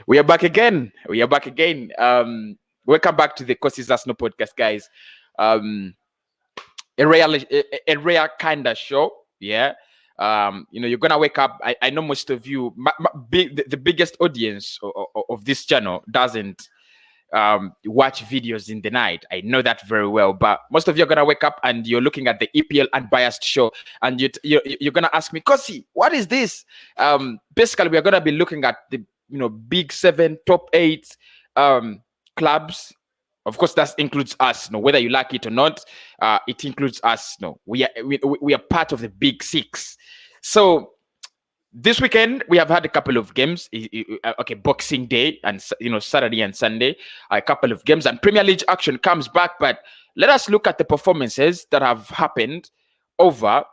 We are back again. Welcome back to the Courses Arsenal podcast, guys. A rare kind of show. Yeah. You're gonna wake up. I know most of you, the biggest audience of this channel doesn't watch videos in the night. I know that very well. But most of you are gonna wake up and you're looking at the EPL Unbiased show, and you're gonna ask me, Kosi, what is this? Basically, we are gonna be looking at the big 7, top 8 clubs. Of course, that includes us. Whether you like it or not, it includes us. We are part of the big 6. So this weekend we have had a couple of games. Okay, Boxing Day and Saturday and Sunday, a couple of games, and Premier League action comes back. But let us look at the performances that have happened over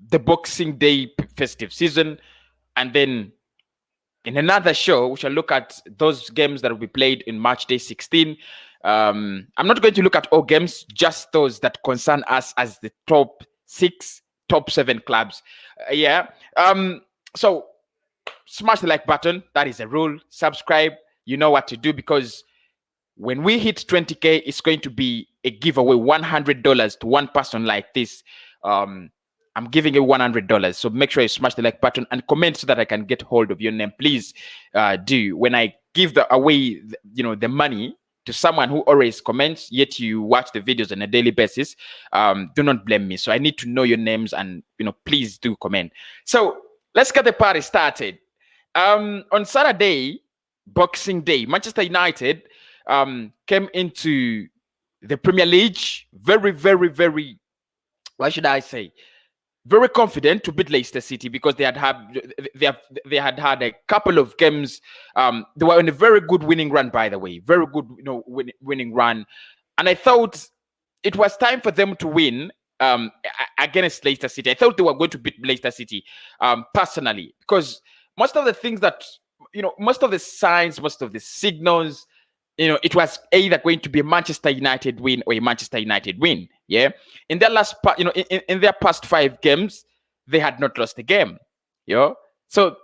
the Boxing Day festive season, and then in another show, we shall look at those games that will be played in March Day 16. I'm not going to look at all games, just those that concern us as the top 6, top 7 clubs. So smash the like button. That is a rule. Subscribe. You know what to do, because when we hit 20K, it's going to be a giveaway, $100 to one person like this. I'm giving you $100. So make sure you smash the like button and comment so that I can get hold of your name. Please do. When I give away the money to someone who always comments, yet you watch the videos on a daily basis, do not blame me. So I need to know your names, and please do comment. So let's get the party started. On Saturday, Boxing Day, Manchester United came into the Premier League very, very, very, what should I say? Very confident to beat Leicester City, because they had had a couple of games. They were on a very good winning run, by the way, very good winning run, and I thought it was time for them to win against Leicester City. I thought they were going to beat Leicester City personally, because most of the things that most of the signs, most of the signals, it was either going to be a Manchester United win or a Manchester United win. Yeah. In their last part, in their past 5 games, they had not lost a game. So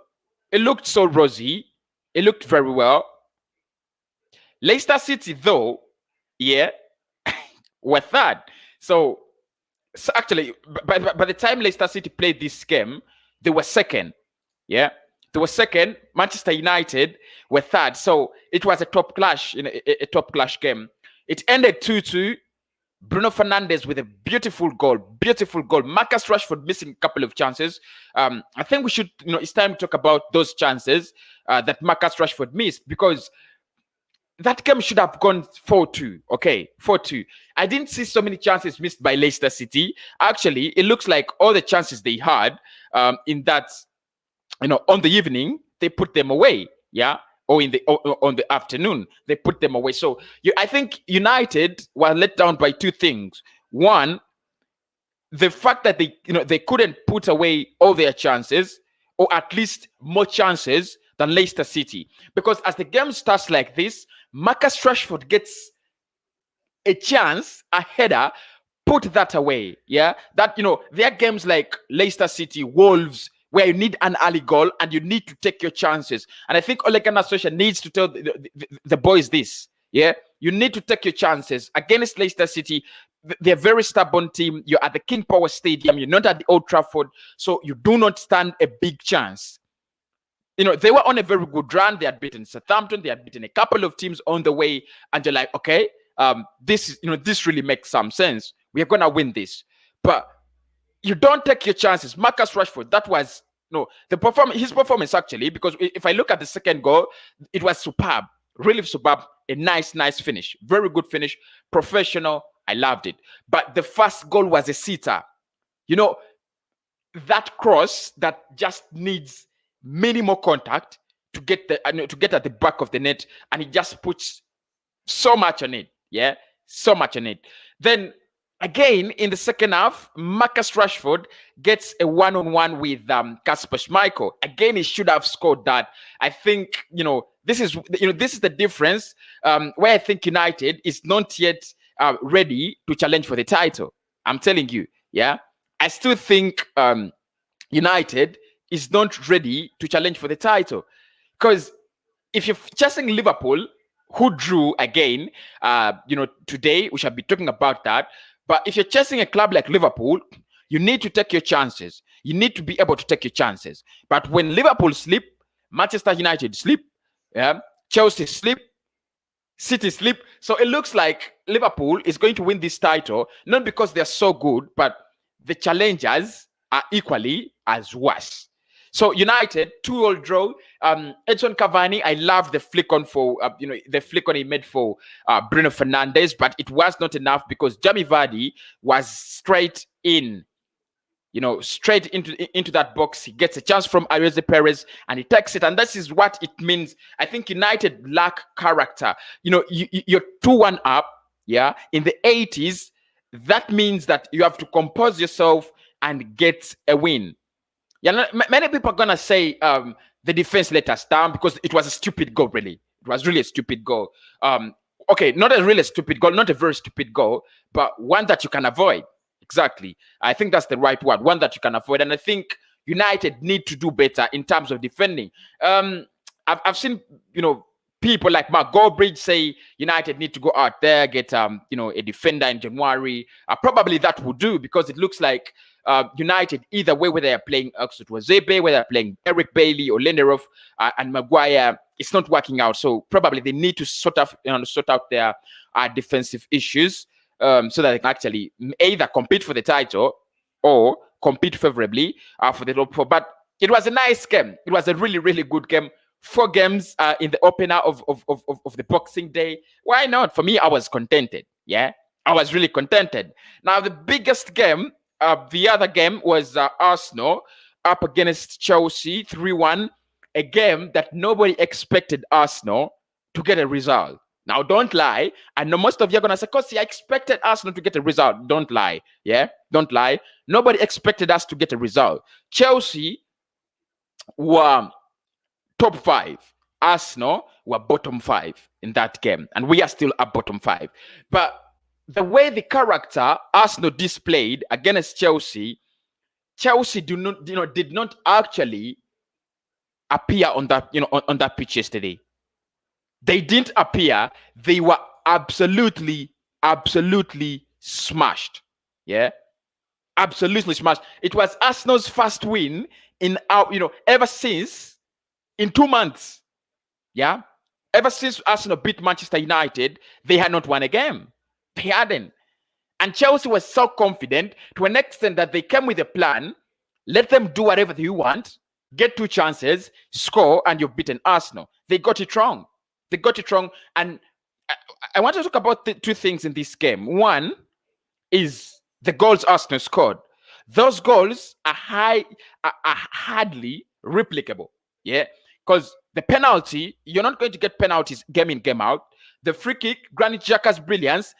it looked so rosy. It looked very well. Leicester City, though, were third. So actually, by the time Leicester City played this game, they were second. Yeah. They were second. Manchester United were third. So it was a top clash, a top clash game. It ended 2-2. Bruno Fernandes with a beautiful goal. Marcus Rashford missing a couple of chances. I think we should, it's time to talk about those chances that Marcus Rashford missed, because that game should have gone 4-2. Okay, 4-2. I didn't see so many chances missed by Leicester City. Actually, it looks like all the chances they had in that, on the evening, they put them away. Yeah. Or on the afternoon, they put them away. So I think United were let down by 2 things. One, the fact that they couldn't put away all their chances, or at least more chances than Leicester City. Because as the game starts like this, Marcus Rashford gets a chance, a header, put that away. Yeah, that there are games like Leicester City, Wolves, where you need an early goal and you need to take your chances. And I think Ole Gunnar Solskjaer needs to tell the boys this. Yeah, you need to take your chances against Leicester City. They're a very stubborn team. You're at the King Power Stadium. You're not at the Old Trafford, so you do not stand a big chance. They were on a very good run. They had beaten Southampton. They had beaten a couple of teams on the way, and you're like, okay, this really makes some sense. We are gonna win this, but you don't take your chances. Marcus Rashford, that was his performance actually, because if I look at the second goal, it was superb, really superb, a nice finish, very good finish, professional. I loved it. But the first goal was a sitter. That cross that just needs minimal contact to get at the back of the net, and he just puts so much on it. Yeah, so much on it. Then again, in the second half, Marcus Rashford gets a one-on-one with Kasper Schmeichel. Again, he should have scored that. I think this is the difference where I think United is not yet ready to challenge for the title. I'm telling you, yeah, I still think United is not ready to challenge for the title, because if you're chasing Liverpool, who drew again, today we shall be talking about that. But if you're chasing a club like Liverpool, you need to take your chances. You need to be able to take your chances. But when Liverpool sleep, Manchester United sleep, Chelsea sleep, City sleep. So it looks like Liverpool is going to win this title, not because they're so good, but the challengers are equally as worse. So United 2-2 draw. Edson Cavani, I love the flick on for the flick on he made for Bruno Fernandes, but it was not enough because Jamie Vardy was straight in. Straight into that box. He gets a chance from Ayoze Perez and he takes it. And this is what it means. I think United lack character. You're 2-1 up, in the 80s. That means that you have to compose yourself and get a win. Many people are going to say the defense let us down because it was a stupid goal, really. It was really a stupid goal. Okay, not a really stupid goal, not a very stupid goal, but one that you can avoid. Exactly. I think that's the right word, one that you can avoid. And I think United need to do better in terms of defending. I've seen, people like Mark Goldbridge say United need to go out there, get, a defender in January. Probably that would do because it looks like United, either way, whether they're playing Oxford Wazebe, whether they're playing Eric Bailey or Lindelof and Maguire, it's not working out. So probably they need to sort out their defensive issues. So that they can actually either compete for the title or compete favorably for the top four. But it was a nice game. It was a really, really good game. 4 games in the opener of the Boxing Day. Why not? For me, I was contented. Yeah, I was really contented. Now, the biggest game, the other game was Arsenal up against Chelsea 3-1. A game that nobody expected Arsenal to get a result. Now, don't lie. I know most of you are going to say, Kosi, I expected Arsenal to get a result. Don't lie. Yeah? Don't lie. Nobody expected us to get a result. Chelsea were top 5. Arsenal were bottom 5 in that game. And we are still at bottom 5. But the way the character Arsenal displayed against Chelsea did not actually appear on that, on that pitch yesterday. They didn't appear. They were absolutely smashed. Yeah, absolutely smashed. It was Arsenal's first win in ever since in 2 months. Yeah, ever since Arsenal beat Manchester United, they had not won a game. They hadn't. And Chelsea was so confident to an extent that they came with a plan. Let them do whatever they want. Get 2 chances, score, and you've beaten Arsenal. They got it wrong. They got it wrong. And I want to talk about the 2 things in this game. One is the goals Arsenal scored. Those goals are hardly replicable. Yeah. Because the penalty, you're not going to get penalties game in, game out. The free kick, Granit Xhaka's brilliance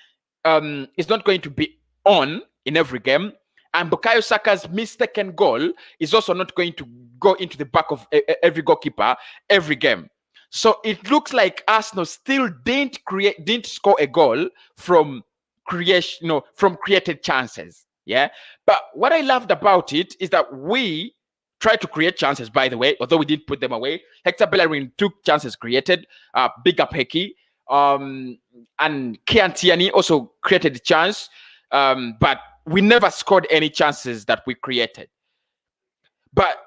is not going to be on in every game. And Bukayo Saka's mistaken goal is also not going to go into the back of every goalkeeper every game. So it looks like Arsenal still didn't score a goal from creation, from created chances. Yeah. But what I loved about it is that we tried to create chances, by the way, although we didn't put them away. Hector Bellerin took chances created. Big up Heki. And Kian Tierney also created a chance. But we never scored any chances that we created. But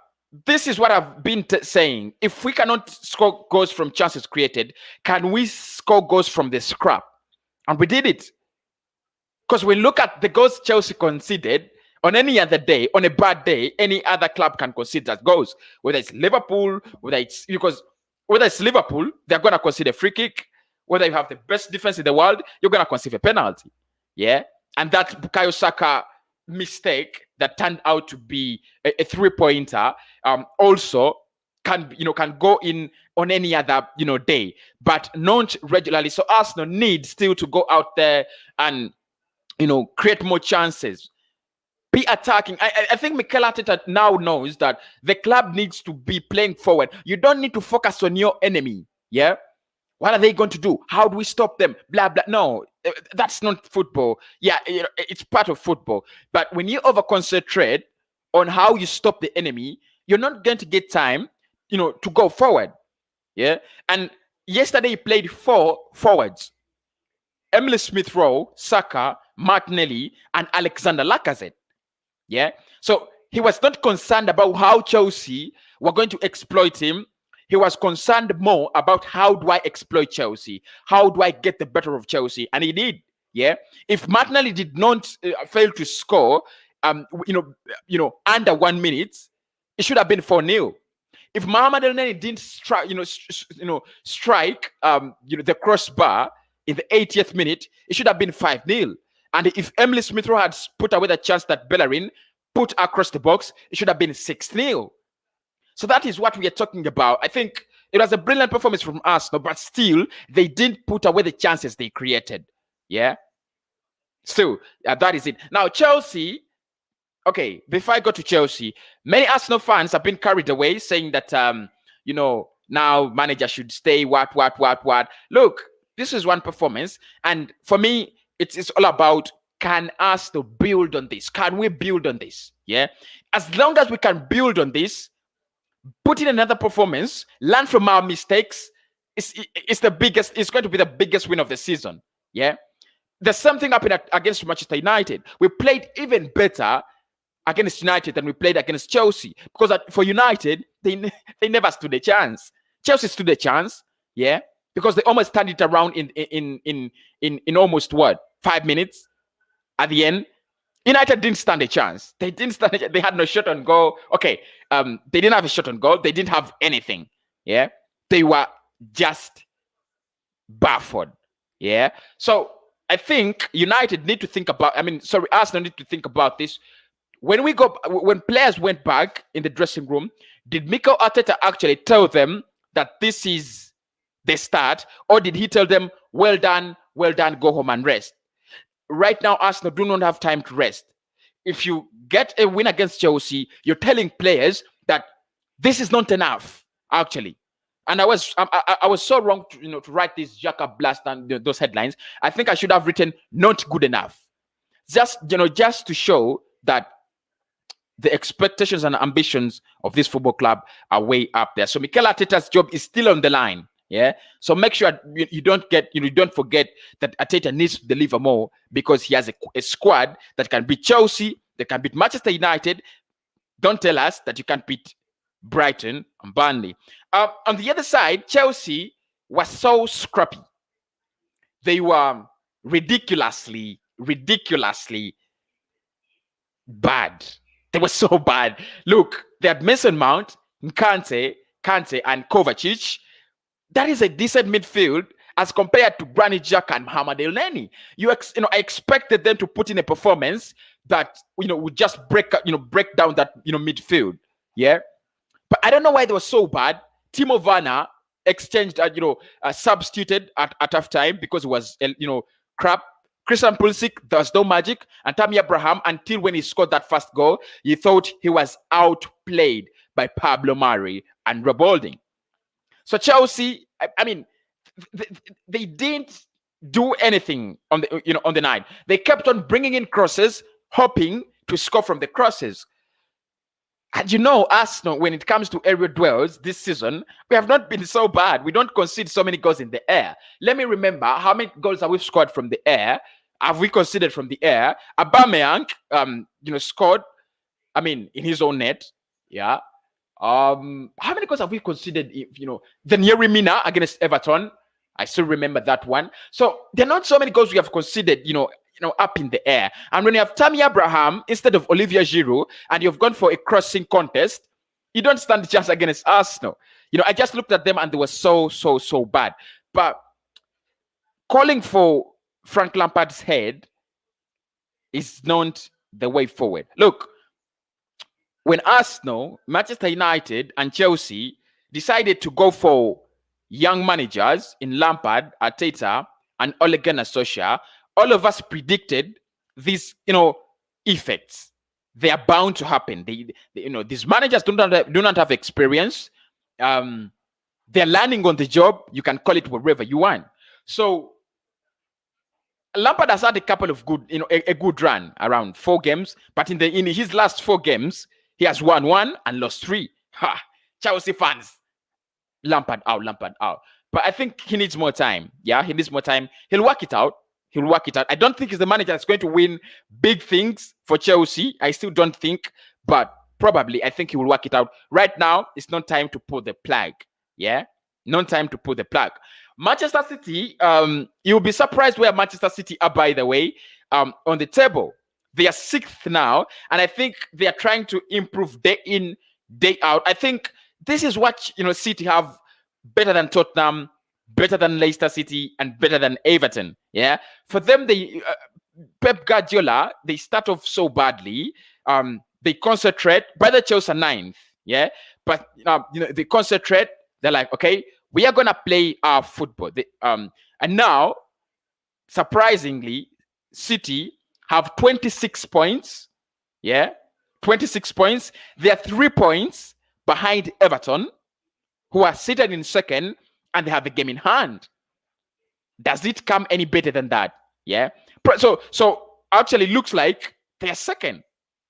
this is what I've been saying. If we cannot score goals from chances created, can we score goals from the scrap? And we did it. Because we look at the goals Chelsea conceded on any other day, on a bad day, any other club can concede that goals. Whether it's Liverpool, whether it's Liverpool, they're going to concede a free kick. Whether you have the best defense in the world, you're going to concede a penalty. Yeah? And that Bukayo Saka mistake that turned out to be a 3-pointer also can go in on any other day, but not regularly. So Arsenal needs still to go out there and create more chances, be attacking. I think Mikel Arteta now knows that the club needs to be playing forward. You don't need to focus on your enemy. Yeah. What are they going to do? How do we stop them? Blah, blah. No, that's not football. Yeah, it's part of football. But when you over-concentrate on how you stop the enemy, you're not going to get time, to go forward. Yeah. And yesterday he played 4 forwards: Emily Smith-Rowe, Saka, Martinelli, and Alexander Lacazette. Yeah. So he was not concerned about how Chelsea were going to exploit him. He was concerned more about how do I exploit Chelsea? How do I get the better of Chelsea? And he did. Yeah. If Martinelli did not fail to score, under 1 minute, it should have been 4-0. If Mohamed Elneny didn't strike, strike, the crossbar in the 80th minute, it should have been 5-0. And if Emily Smith-Rowe had put away the chance that Bellerin put across the box, it should have been 6-0. So that is what we are talking about. I think it was a brilliant performance from Arsenal, but still, they didn't put away the chances they created. Yeah? So, that is it. Now, Chelsea, okay, before I go to Chelsea, many Arsenal fans have been carried away saying that, now manager should stay, what. Look, this is one performance. And for me, it's all about, can Arsenal build on this? Can we build on this? Yeah. As long as we can build on this, put in another performance, learn from our mistakes, it's going to be the biggest win of the season. Yeah. There's something happened against Manchester United. We played even better against United than we played against Chelsea, because for United, they never stood a chance. Chelsea stood a chance, yeah, because they almost turned it around in almost 5 minutes. At the end, United didn't stand a chance. They had no shot on goal. Okay, they didn't have a shot on goal. They didn't have anything. Yeah, they were just baffled. Yeah, so I think United need to think about. Arsenal need to think about this. When players went back in the dressing room, did Mikel Arteta actually tell them that this is the start, or did he tell them, well done, go home and rest? Right now, Arsenal do not have time to rest. If you get a win against Chelsea, you're telling players that this is not enough, actually. And I was so wrong to write this Jacka blast and those headlines. I think I should have written not good enough. Just to show that the expectations and ambitions of this football club are way up there. So Mikel Arteta's job is still on the line. Yeah. So make sure you don't forget that Arteta needs to deliver more, because he has a squad that can beat Chelsea, that can beat Manchester United. Don't tell us that you can't beat Brighton and Burnley. On the other side, Chelsea was so scrappy. They were ridiculously bad. They were so bad. Look, they had Mason Mount, Kante, and Kovacic. That is a decent midfield as compared to Granit Xhaka and Mohamed Elneny. I expected them to put in a performance that would just break down that midfield. Yeah, but I don't know why they were so bad. Timo Werner exchanged, substituted at halftime because it was crap. Christian Pulisic, there was no magic. And Tammy Abraham, until when he scored that first goal, you thought he was outplayed by Pablo Mari and Rob Holding. So Chelsea, they didn't do anything on the night. They kept on bringing in crosses, hoping to score from the crosses. And Arsenal, when it comes to aerial duels this season, we have not been so bad. We don't concede so many goals in the air. Let me remember, how many goals have we scored from the air? Have we conceded from the air? Aubameyang, scored, in his own net. Yeah. How many goals have we conceded? The Yerry Mina against Everton. I still remember that one. So there are not so many goals we have conceded, up in the air. And when you have Tammy Abraham instead of Olivier Giroud, and you've gone for a crossing contest, you don't stand a chance against Arsenal. I just looked at them and they were so bad. But calling for Frank Lampard's head is not the way forward. Look, when Arsenal, Manchester United, and Chelsea decided to go for young managers in Lampard, Arteta, and Ole Gunnar Solskjaer, all of us predicted these, effects. They are bound to happen. These managers do not have experience. They're learning on the job. You can call it whatever you want. So Lampard has had a couple of good, a good run around 4 games, but in his last 4 games, he has won 1 and lost 3. Ha! Chelsea fans, Lampard out. But I think he needs more time. Yeah, he needs more time. He'll work it out. I don't think he's the manager that's going to win big things for Chelsea. I still don't think, but probably I think he will work it out. Right now, it's not time to pull the plug. Yeah, not time to pull the plug. Manchester City, you'll be surprised where Manchester City are, by the way, on the table. They are 6th now, and I think they are trying to improve day in, day out. I think this is what City have better than Tottenham, better than Leicester City, and better than Everton. Yeah, for them, they Pep Guardiola, they start off so badly. They concentrate. By the Chelsea 9th. Yeah, but they concentrate. They're like, okay, we are gonna play our football. And now, surprisingly, City have 26 points. Yeah, 26 points. They are 3 points behind Everton, who are seated in 2nd, and they have a game in hand. Does it come any better than that? Yeah. So actually looks like they're 2nd.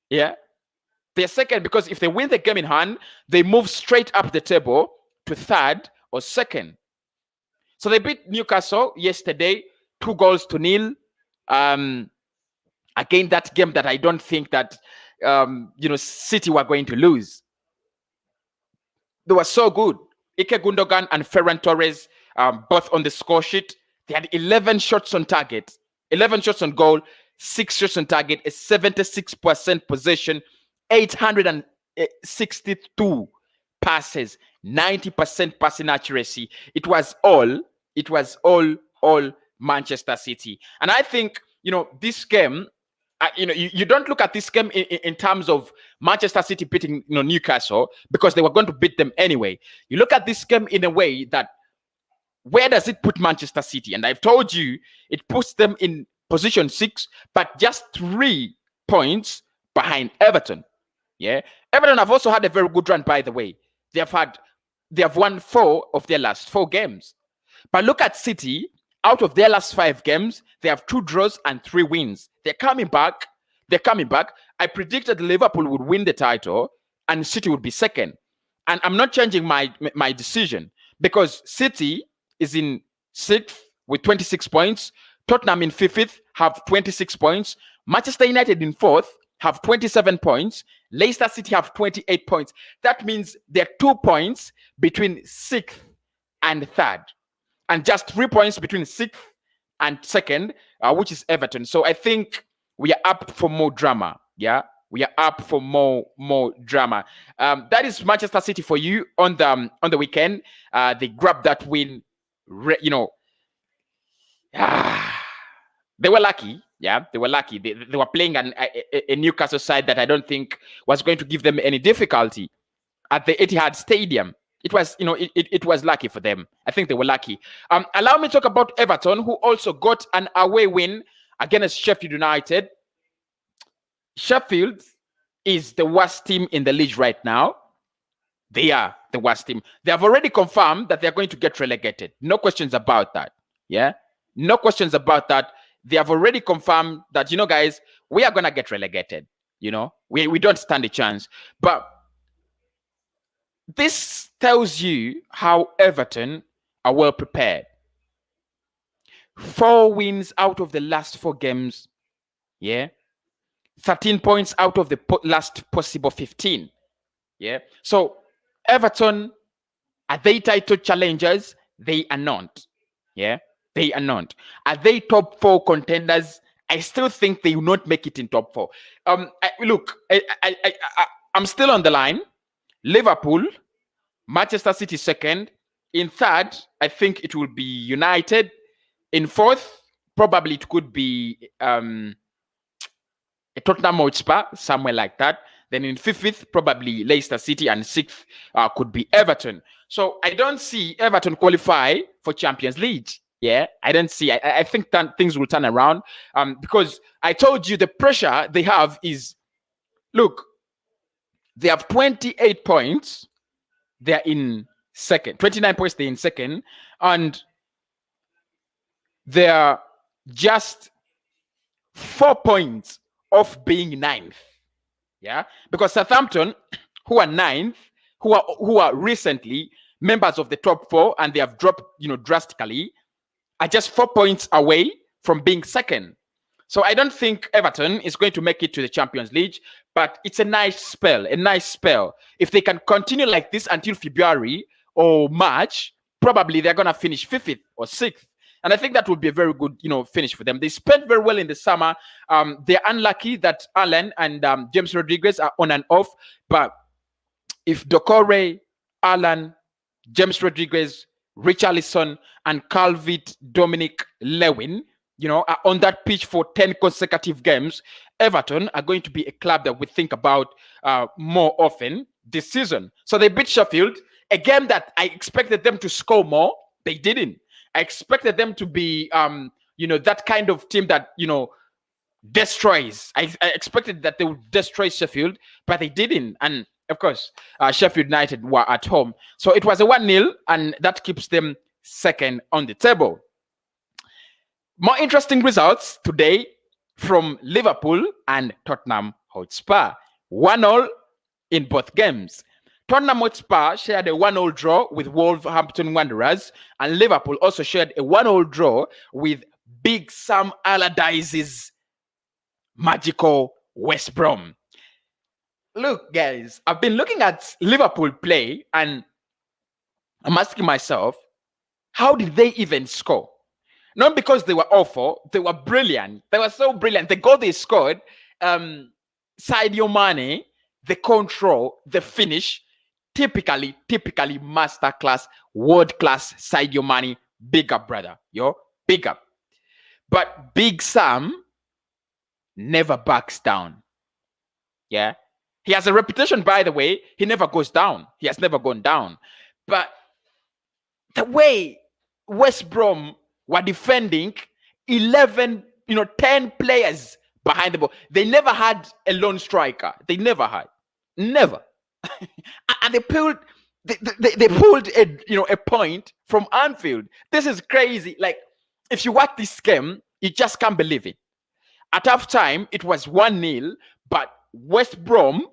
Yeah. They're 2nd because if they win the game in hand, they move straight up the table to 3rd or 2nd. So they beat Newcastle yesterday, 2-0. Again, that game that I don't think that City were going to lose. They were so good. Ike Gundogan and Ferran Torres, both on the score sheet. They had 11 shots on target, 11 shots on goal, 6 shots on target, a 76% possession, 862 passes, 90% passing accuracy. It was all Manchester City. And I think, this game, you don't look at this game in terms of Manchester City beating Newcastle, because they were going to beat them anyway. You look at this game in a way that, where does it put Manchester City? And I've told you, it puts them in position 6, but just 3 points behind Everton. Yeah, Everton have also had a very good run, by the way. They have won 4 of their last 4 games. But look at City. Out of their last 5 games, they have 2 draws and 3 wins. They're coming back. I predicted Liverpool would win the title and City would be 2nd. And I'm not changing my decision, because City is in 6th with 26 points. Tottenham in 5th have 26 points. Manchester United in 4th have 27 points. Leicester City have 28 points. That means there are 2 points between 6th and 3rd. And just 3 points between 6th and 2nd, which is Everton. So I think we are up for more drama. Yeah, we are up for more drama. That is Manchester City for you on the weekend. They grabbed that win. They were lucky. Yeah, they were lucky. They were playing a Newcastle side that I don't think was going to give them any difficulty at the Etihad Stadium. It was, it was lucky for them. I think they were lucky. Allow me to talk about Everton, who also got an away win against Sheffield United. Sheffield is the worst team in the league right now. They are the worst team. They have already confirmed that they're going to get relegated. No questions about that. Yeah? No questions about that. They have already confirmed that, guys, we are going to get relegated. We don't stand a chance. But this tells you how Everton are well prepared. 4 wins out of the last 4 games. Yeah. 13 points out of the last possible 15. Yeah. So Everton, are they title challengers? They are not. Yeah. They are not. Are they top 4 contenders? I still think they will not make it in top 4. I'm still on the line. Liverpool, Manchester City 2nd. In 3rd, I think it will be United. In 4th, probably it could be a Tottenham Hotspur, somewhere like that. Then in 5th, probably Leicester City, and 6th could be Everton. So I don't see Everton qualify for Champions League. Yeah, I don't see. I think things will turn around because I told you the pressure they have is, look, they have 28 points. They're in 2nd. 29 points, they're in 2nd. And they're just 4 points off being 9th. Yeah, because Southampton, who are 9th, who are recently members of the top four, and they have dropped, drastically, are just 4 points away from being second. So I don't think Everton is going to make it to the Champions League, but it's a nice spell. If they can continue like this until February or March, probably they're going to finish 5th or 6th. And I think that would be a very good, finish for them. They spent very well in the summer. They're unlucky that Alan and James Rodriguez are on and off. But if Doucouré, Alan, James Rodriguez, Richarlison, and Calvert-Dominic Lewin, are on that pitch for 10 consecutive games, Everton are going to be a club that we think about more often this season. So they beat Sheffield, a game that I expected them to score more. They didn't. I expected them to be, that kind of team that, destroys. I expected that they would destroy Sheffield, but they didn't. And of course, Sheffield United were at home. So it was a 1-0, and that keeps them second on the table. More interesting results today from Liverpool and Tottenham Hotspur. 1-0 in both games. Tottenham Hotspur shared a 1-0 draw with Wolverhampton Wanderers, and Liverpool also shared a 1-0 draw with Big Sam Allardyce's magical West Brom. Look, guys, I've been looking at Liverpool play, and I'm asking myself, how did they even score? Not because they were awful, they were brilliant. They were so brilliant. The goal they scored, Sadio Mane, the control, the finish, typically masterclass, world-class Sadio Mane, big up, brother. Big up. But Big Sam never backs down. Yeah? He has a reputation, by the way. He never goes down. He has never gone down. But the way West Brom were defending 10 players behind the ball. They never had a lone striker. They never had. Never. And they pulled a point from Anfield. This is crazy. Like, if you watch this game, you just can't believe it. At halftime, it was 1-0, but West Brom,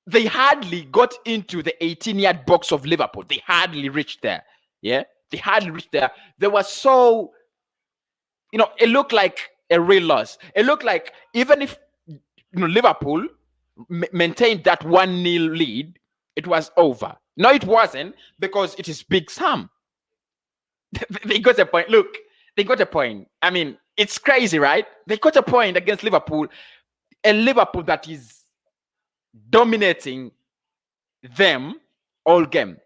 they hardly got into the 18-yard box of Liverpool. They hardly reached there. Yeah, they hardly reached there. They were so, it looked like a real loss. It looked like even if Liverpool maintained that 1-0 lead, it was over. No, it wasn't, because it is Big Sam. They got a point. Look, they got a point. I mean, it's crazy, right? They got a point against Liverpool, a Liverpool that is dominating them all game.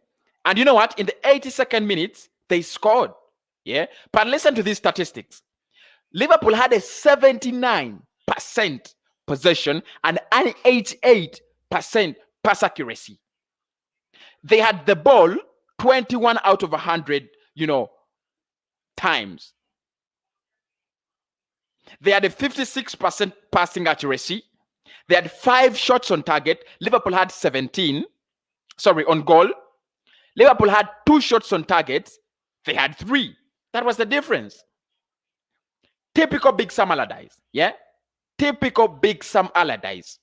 And you know what? In the 82nd minute, they scored. Yeah. But listen to these statistics. Liverpool had a 79% possession and an 88% pass accuracy. They had the ball 21 out of 100, times. They had a 56% passing accuracy. They had 5 shots on target. Liverpool had 17. Sorry, on goal. Liverpool had 2 shots on target. They had 3. That was the difference. Typical Big Sam Allardyce. Yeah? Typical Big Sam Allardyce.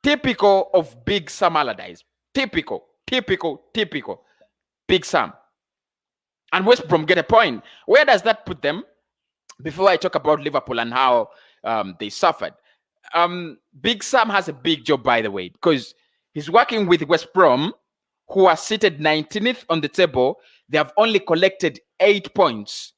Typical of Big Sam Allardyce. Typical. Big Sam. And West Brom get a point. Where does that put them? Before I talk about Liverpool and how they suffered. Big Sam has a big job, by the way, because he's working with West Brom, who are seated 19th on the table. They have only collected 8 points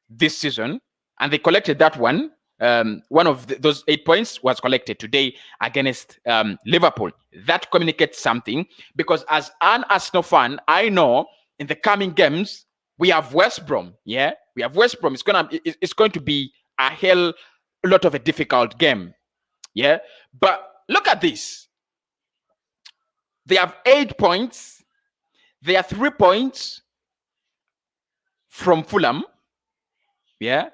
this season, and they collected that one. One of those 8 points was collected today against Liverpool. That communicates something, because as an Arsenal fan, I know in the coming games we have West Brom. Yeah, we have West Brom. It's going to be a hell lot of a difficult game. Yeah, but look at this. They have 8 points. They are 3 points from Fulham. Yeah,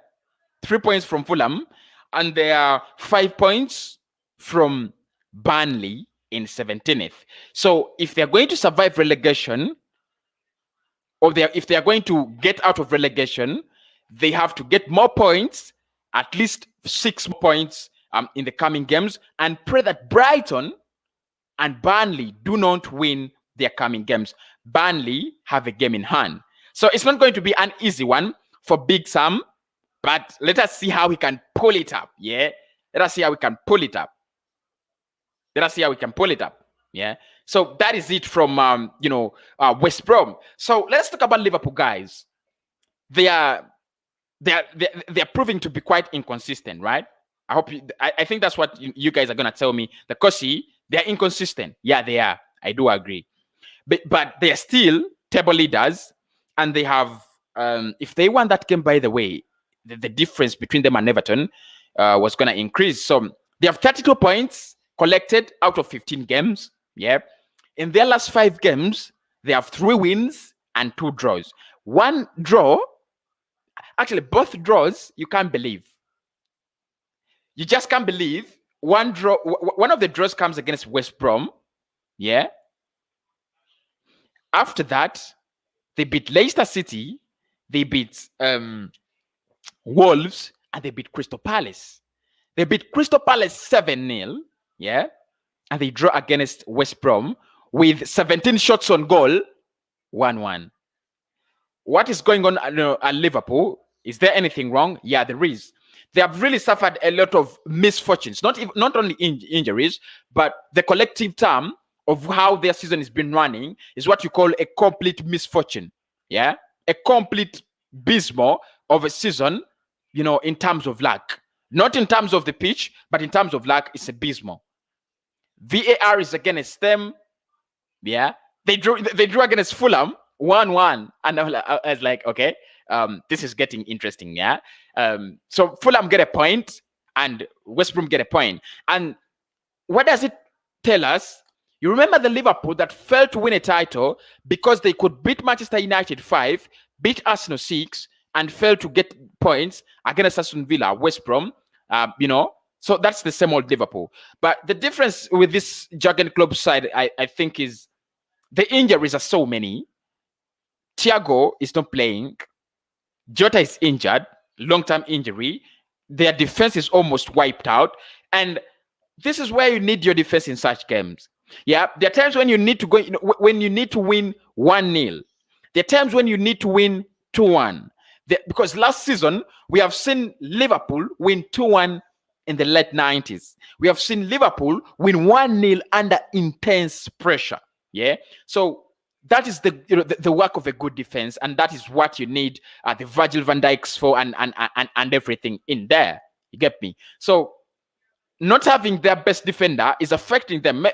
3 points from Fulham. And they are 5 points from Burnley in 17th. So if they're going to survive relegation, or if they are going to get out of relegation, they have to get more points, at least 6 points in the coming games, and pray that Brighton and Burnley do not win their coming games, Burnley have a game in hand. So it's not going to be an easy one for Big Sam, but let us see how we can pull it up. Yeah. Let us see how we can pull it up. Yeah. So that is it from West Brom. So let's talk about Liverpool, guys. They're proving to be quite inconsistent, right? I think that's what you guys are gonna tell me. The Kosi, they're inconsistent. Yeah, they are. I do agree. But they're still table leaders, and they have if they won that game, by the way, the difference between them and Everton was gonna increase. So they have 32 points collected out of 15 games. Yeah. In their last 5 games, they have 3 wins and 2 draws. One draw, actually both draws, you can't believe. You just can't believe. One of the draws comes against West Brom. Yeah. After that, they beat Leicester City, they beat Wolves, and they beat Crystal Palace. They beat Crystal Palace 7-0. Yeah. And they draw against West Brom with 17 shots on goal, 1-1. What is going on at Liverpool? Is there anything wrong? Yeah, there is. They have really suffered a lot of misfortunes, not only injuries, but the collective term of how their season has been running is what you call a complete misfortune. Yeah, a complete abysmal of a season, in terms of luck. Not in terms of the pitch, but in terms of luck, it's abysmal. VAR is against them. Yeah, they drew against Fulham 1-1, and I was like, okay, this is getting interesting. Yeah, so Fulham get a point, and West Brom get a point. And what does it tell us? You remember the Liverpool that failed to win a title because they could beat Manchester United 5, beat Arsenal 6, and failed to get points against Aston Villa, West Brom. So that's the same old Liverpool. But the difference with this Jurgen Klopp side, I think, is the injuries are so many. Thiago is not playing. Jota is injured, long-term injury. Their defense is almost wiped out. And this is where you need your defense in such games. Yeah, there are times when you need to go, when you need to win 1-0. There are times when you need to win 2-1. Because last season, we have seen Liverpool win 2-1 in the late 90s. We have seen Liverpool win 1-0 under intense pressure. Yeah. So that is the work of a good defense, and that is what you need the Virgil van Dijks for and everything in there. You get me? So not having their best defender is affecting them.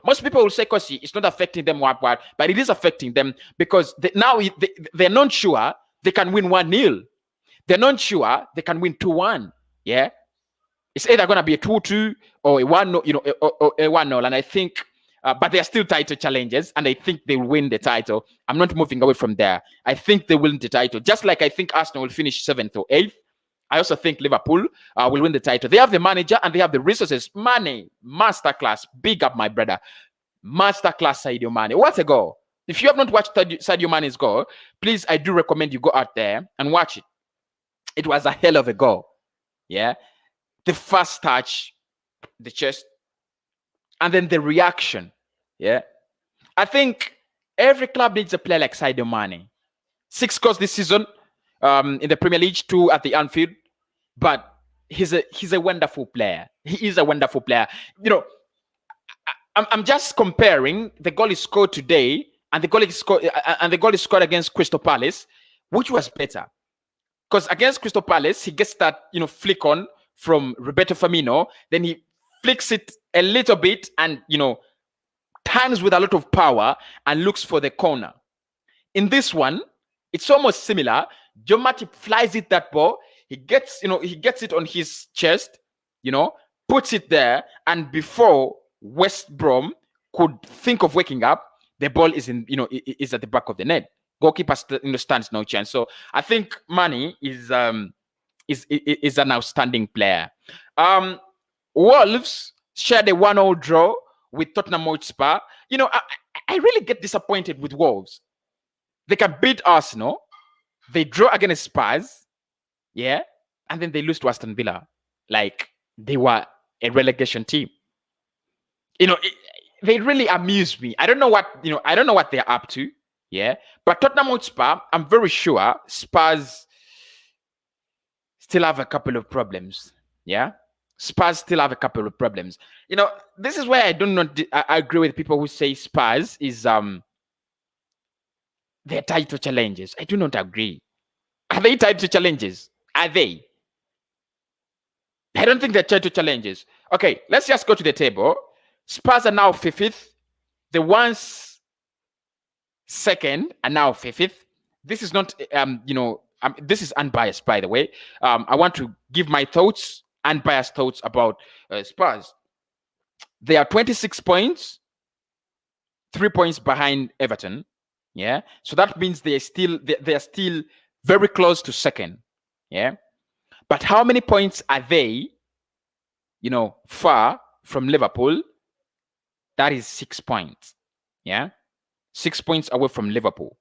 Most people will say, "Kosi, it's not affecting them, but it is affecting them because they're not sure they can win 1-0. They're not sure they can win 2-1. Yeah, it's either going to be a 2-2 or a 1-0, or a 1-0. And I think, but they are still title challenges, and I think they will win the title. I'm not moving away from there. I think they will win the title, just like I think Arsenal will finish 7th or 8th. I also think Liverpool will win the title. They have the manager and they have the resources. Mane, masterclass. Big up, my brother. Masterclass, Sadio Mane. What a goal. If you have not watched Sadio Mane's goal, please, I do recommend you go out there and watch it. It was a hell of a goal. Yeah. The first touch, the chest, and then the reaction. Yeah. I think every club needs a player like Sadio Mane. 6 goals this season in the Premier League, 2 at the Anfield. But he's a wonderful player. He is a wonderful player. I'm just comparing the goal he scored today and the goal he scored against Crystal Palace, which was better. Because against Crystal Palace, he gets that flick on from Roberto Firmino, then he flicks it a little bit and turns with a lot of power and looks for the corner. In this one, it's almost similar. John Matip flies it that ball. He gets it on his chest, puts it there, and before West Brom could think of waking up, the ball is is at the back of the net. Goalkeeper stands no chance. So I think Mane is an outstanding player. Wolves shared a 1-1 draw with Tottenham Hotspur. I really get disappointed with Wolves. They can beat Arsenal. They draw against Spurs. Yeah. And then they lose to Aston Villa. Like they were a relegation team. they really amuse me. I don't know what they're up to. Yeah. But Tottenham Hotspur, I'm very sure Spurs still have a couple of problems. Yeah. Spurs still have a couple of problems. This is where I agree with people who say Spurs is they're tied to challenges. I do not agree. Are they tied to challenges? Are they? I don't think they're tied to challenges. Okay, let's just go to the table. Spurs are now fifth. The ones second are now fifth. This is not, this is unbiased, by the way. I want to give my thoughts, unbiased thoughts about Spurs. They are 26 points, 3 points behind Everton. Yeah, so that means they are still very close to second. Yeah, but how many points are they? Far from Liverpool. That is 6 points. Yeah, 6 points away from Liverpool.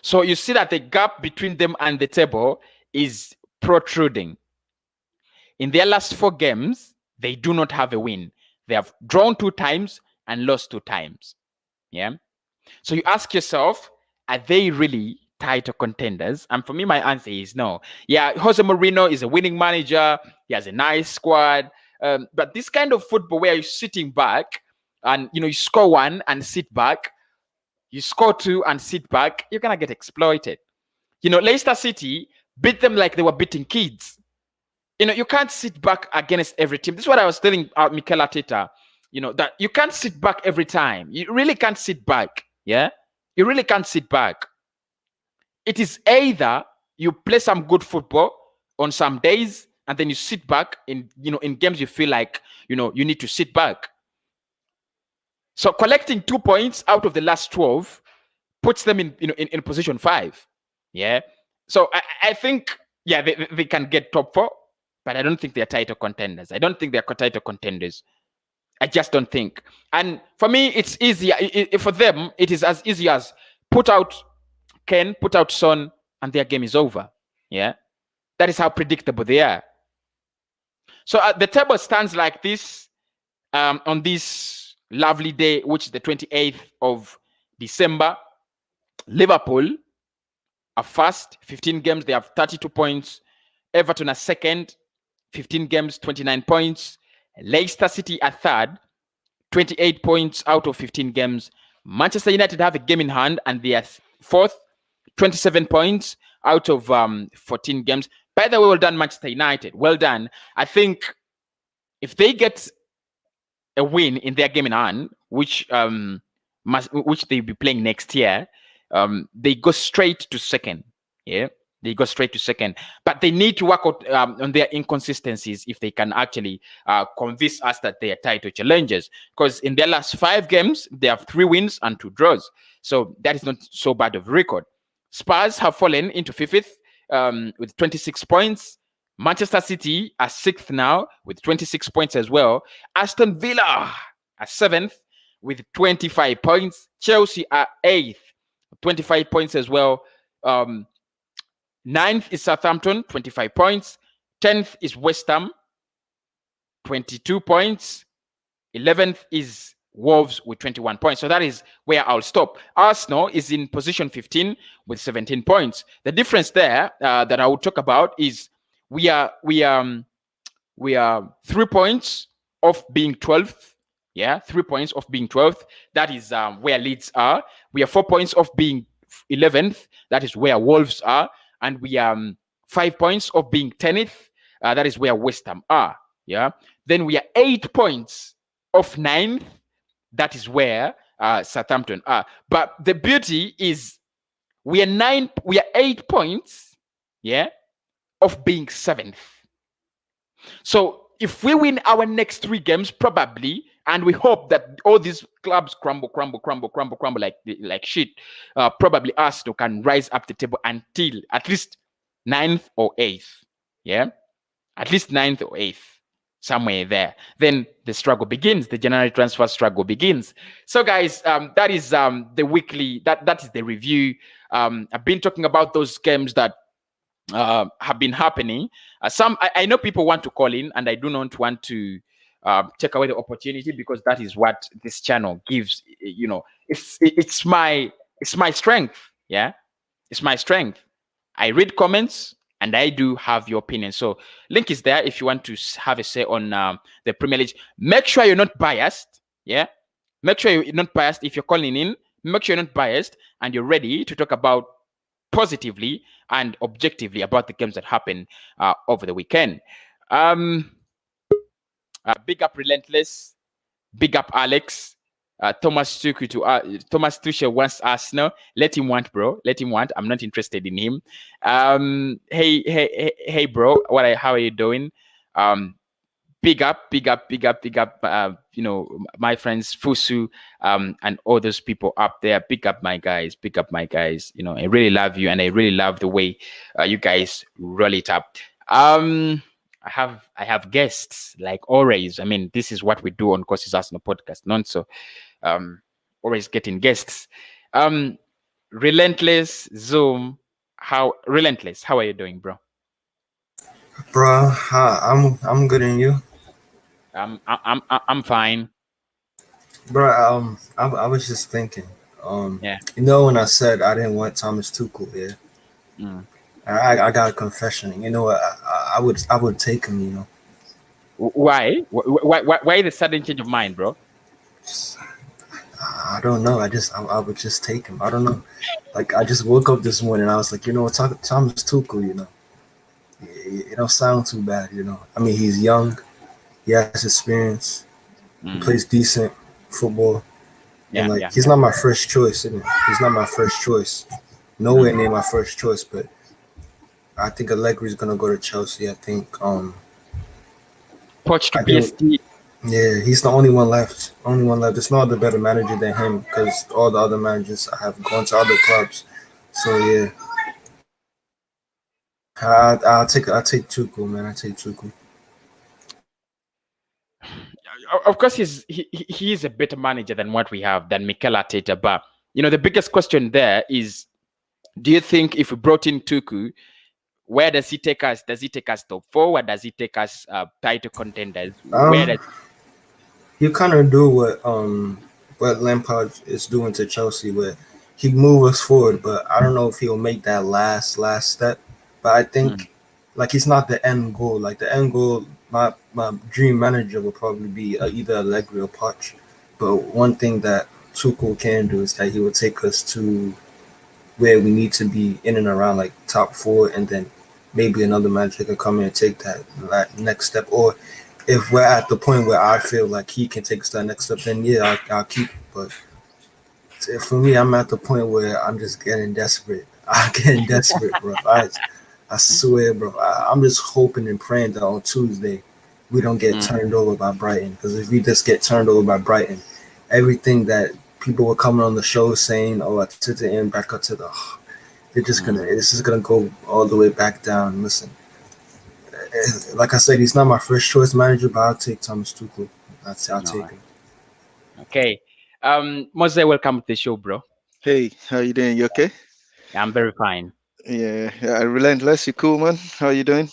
So you see that the gap between them and the table is protruding. In their last 4 games, they do not have a win. They have drawn 2 times and lost 2 times. Yeah. So you ask yourself, are they really title contenders? And for me, my answer is no. Yeah, Jose Mourinho is a winning manager. He has a nice squad. But this kind of football where you're sitting back and, you score 1 and sit back, you score 2 and sit back, you're going to get exploited. Leicester City beat them like they were beating kids. You can't sit back against every team. This is what I was telling Mikel Arteta, that you can't sit back every time. You really can't sit back. Yeah? You really can't sit back. It is either you play some good football on some days and then you sit back in games you feel like, you need to sit back. So collecting 2 points out of the last 12 puts them in position 5. Yeah. So I think, yeah, they can get top 4, but I don't think they're title contenders. I don't think they're title contenders. I just don't think. And for me, it's easier. For them, it is as easy as put out Ken, put out Son, and their game is over. Yeah. That is how predictable they are. So the table stands like this on this lovely day, which is the 28th of December. Liverpool are first, 15 games. They have 32 points. Everton are second, 15 games, 29 points. Leicester City are third, 28 points out of 15 games. Manchester United have a game in hand and they are fourth, 27 points out of 14 games. By the way, well done, Manchester United. Well done. I think if they get a win in their game in hand, which they'll be playing next year, they go straight to second. Yeah, they go straight to second. But they need to work out on their inconsistencies if they can actually convince us that they are title challengers. Because in their last 5 games, they have 3 wins and 2 draws. So that is not so bad of a record. Spurs have fallen into 5th with 26 points. Manchester City are 6th now with 26 points as well. Aston Villa are 7th with 25 points. Chelsea are 8th, 25 points as well. 9th is Southampton, 25 points. 10th is West Ham, 22 points. 11th is Wolves with 21 points. So that is where I'll stop. Arsenal is in position 15 with 17 points. The difference there that I will talk about is we are 3 points off being 12th. Yeah, 3 points off being 12th. That is where Leeds are. We are 4 points off being 11th. That is where Wolves are. And we are 5 points off being 10th. That is where West Ham are. Yeah. Then we are 8 points off 9th. That is where Southampton are. But the beauty is we are 8 points, yeah, of being 7th. So if we win our next 3 games, probably, and we hope that all these clubs crumble like shit, probably Arsenal can rise up the table until at least 9th or 8th. Yeah, at least 9th or 8th. Somewhere there, then the struggle begins. The January transfer struggle begins. So, guys, that is the weekly. That is the review. I've been talking about those games that have been happening. I know people want to call in, and I do not want to take away the opportunity, because that is what this channel gives. It's my strength. Yeah, it's my strength. I read comments and I do have your opinion. So link is there if you want to have a say on the Premier League. Make sure you're not biased. Yeah, make sure you're not biased. If you're calling in, make sure you're not biased and you're ready to talk about positively and objectively about the games that happen over the weekend. Big up Relentless, big up Alex. Thomas Tuchel wants Arsenal. Let him want, bro. Let him want. I'm not interested in him. Hey, bro. How are you doing? Big up. My friends Fusu, and all those people up there. Big up my guys. I really love you, and I really love the way you guys roll it up. I have guests like always. I mean, this is what we do on Courses Arsenal podcast, non so. Always getting guests. Relentless Zoom. Relentless? How are you doing, bro? Bro, I'm good, and you? I'm fine. Bro, I was just thinking. Yeah. When I said I didn't want Thomas Tuchel, I got a confession. You know what? I would take him. Why? Why the sudden change of mind, bro? I don't know. I would just take him. I don't know. Like, I just woke up this morning and I was like, Thomas Tuchel, it don't sound too bad, I mean, he's young, he has experience, he plays decent football, and he's not my first choice, isn't it? He's not my first choice. Nowhere near my first choice, but I think Allegri's gonna go to Chelsea. I think Poch to PSG. Yeah, he's the only one left. There's no other better manager than him, because all the other managers have gone to other clubs. So yeah, I'll take Tuchel, man. I take Tuchel. Of course, he is a better manager than what we have, than Mikel Arteta. But the biggest question there is, do you think if we brought in Tuchel, where does he take us? Does he take us top 4? Or does he take us title contenders? You kind of do what Lampard is doing to Chelsea, where he move us forward, but I don't know if he'll make that last step. But I think like he's not the end goal. Like the end goal, my dream manager will probably be either Allegri or Poch. But one thing that Tuchel can do is that he will take us to where we need to be, in and around like top 4, and then maybe another manager can come in and take that next step. Or if we're at the point where I feel like he can take us to that next step, then yeah, I'll keep it. But for me, I'm at the point where I'm just getting desperate. I'm getting desperate, bro. I swear, bro. I'm just hoping and praying that on Tuesday we don't get turned over by Brighton. Because if we just get turned over by Brighton, everything that people were coming on the show saying, "Oh, to the end, back up to the," it's just gonna go all the way back down. Listen, like I said, he's not my first choice manager, but I'll take Thomas Tuchel. I'll take him. Okay, Mose, welcome to the show, bro. Hey, how you doing? You okay? I'm very fine. Yeah, Relentless, you cool, man? How you doing?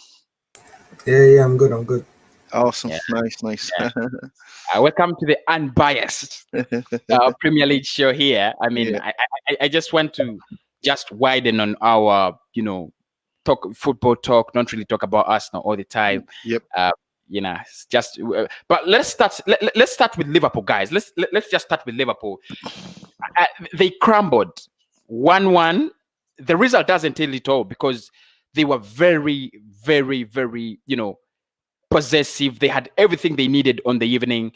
Yeah, I'm good. Awesome, nice. Yeah. Welcome to the Unbiased Premier League show here. I mean, I just want to widen on our, football talk, not really talk about Arsenal all the time. Yep. But let's start with Liverpool, guys. Let's just start with Liverpool. They crumbled 1-1. The result doesn't tell it all, because they were very, very, very, possessive. They had everything they needed on the evening.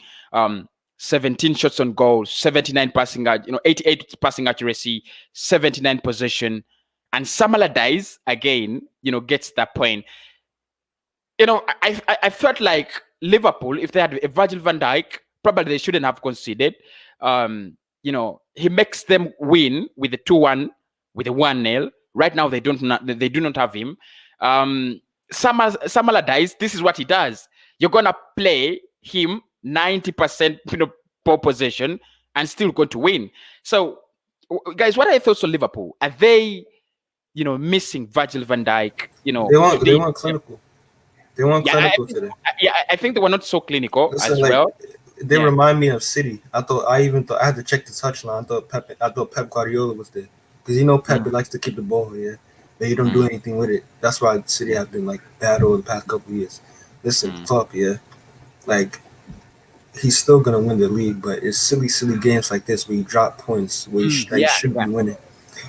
17 shots on goal, 79 passing out, 88 passing accuracy, 79 possession. And Sam Allardyce again, gets that point. I felt like Liverpool, if they had a Virgil van Dijk, probably they shouldn't have conceded. He makes them win with the 2-1, with the 1-0. Right now they do not have him. Sam Allardyce, this is what he does. You're gonna play him 90%, per possession, and still going to win. So, guys, what are your thoughts on Liverpool? Are they, missing Virgil van Dijk? They want clinical. They weren't Yeah, clinical today. I think they were not so clinical Listen, as like well. they Yeah. remind me of City. I had to check the touchline. I thought Pep Guardiola was there because Pep Mm, likes to keep the ball, yeah, but he don't do mm, anything with it. That's why City have been like bad over the past couple years. Listen, mm, Klopp, yeah, like he's still gonna win the league, but it's silly games like this where you drop points that you yeah, should yeah, be winning.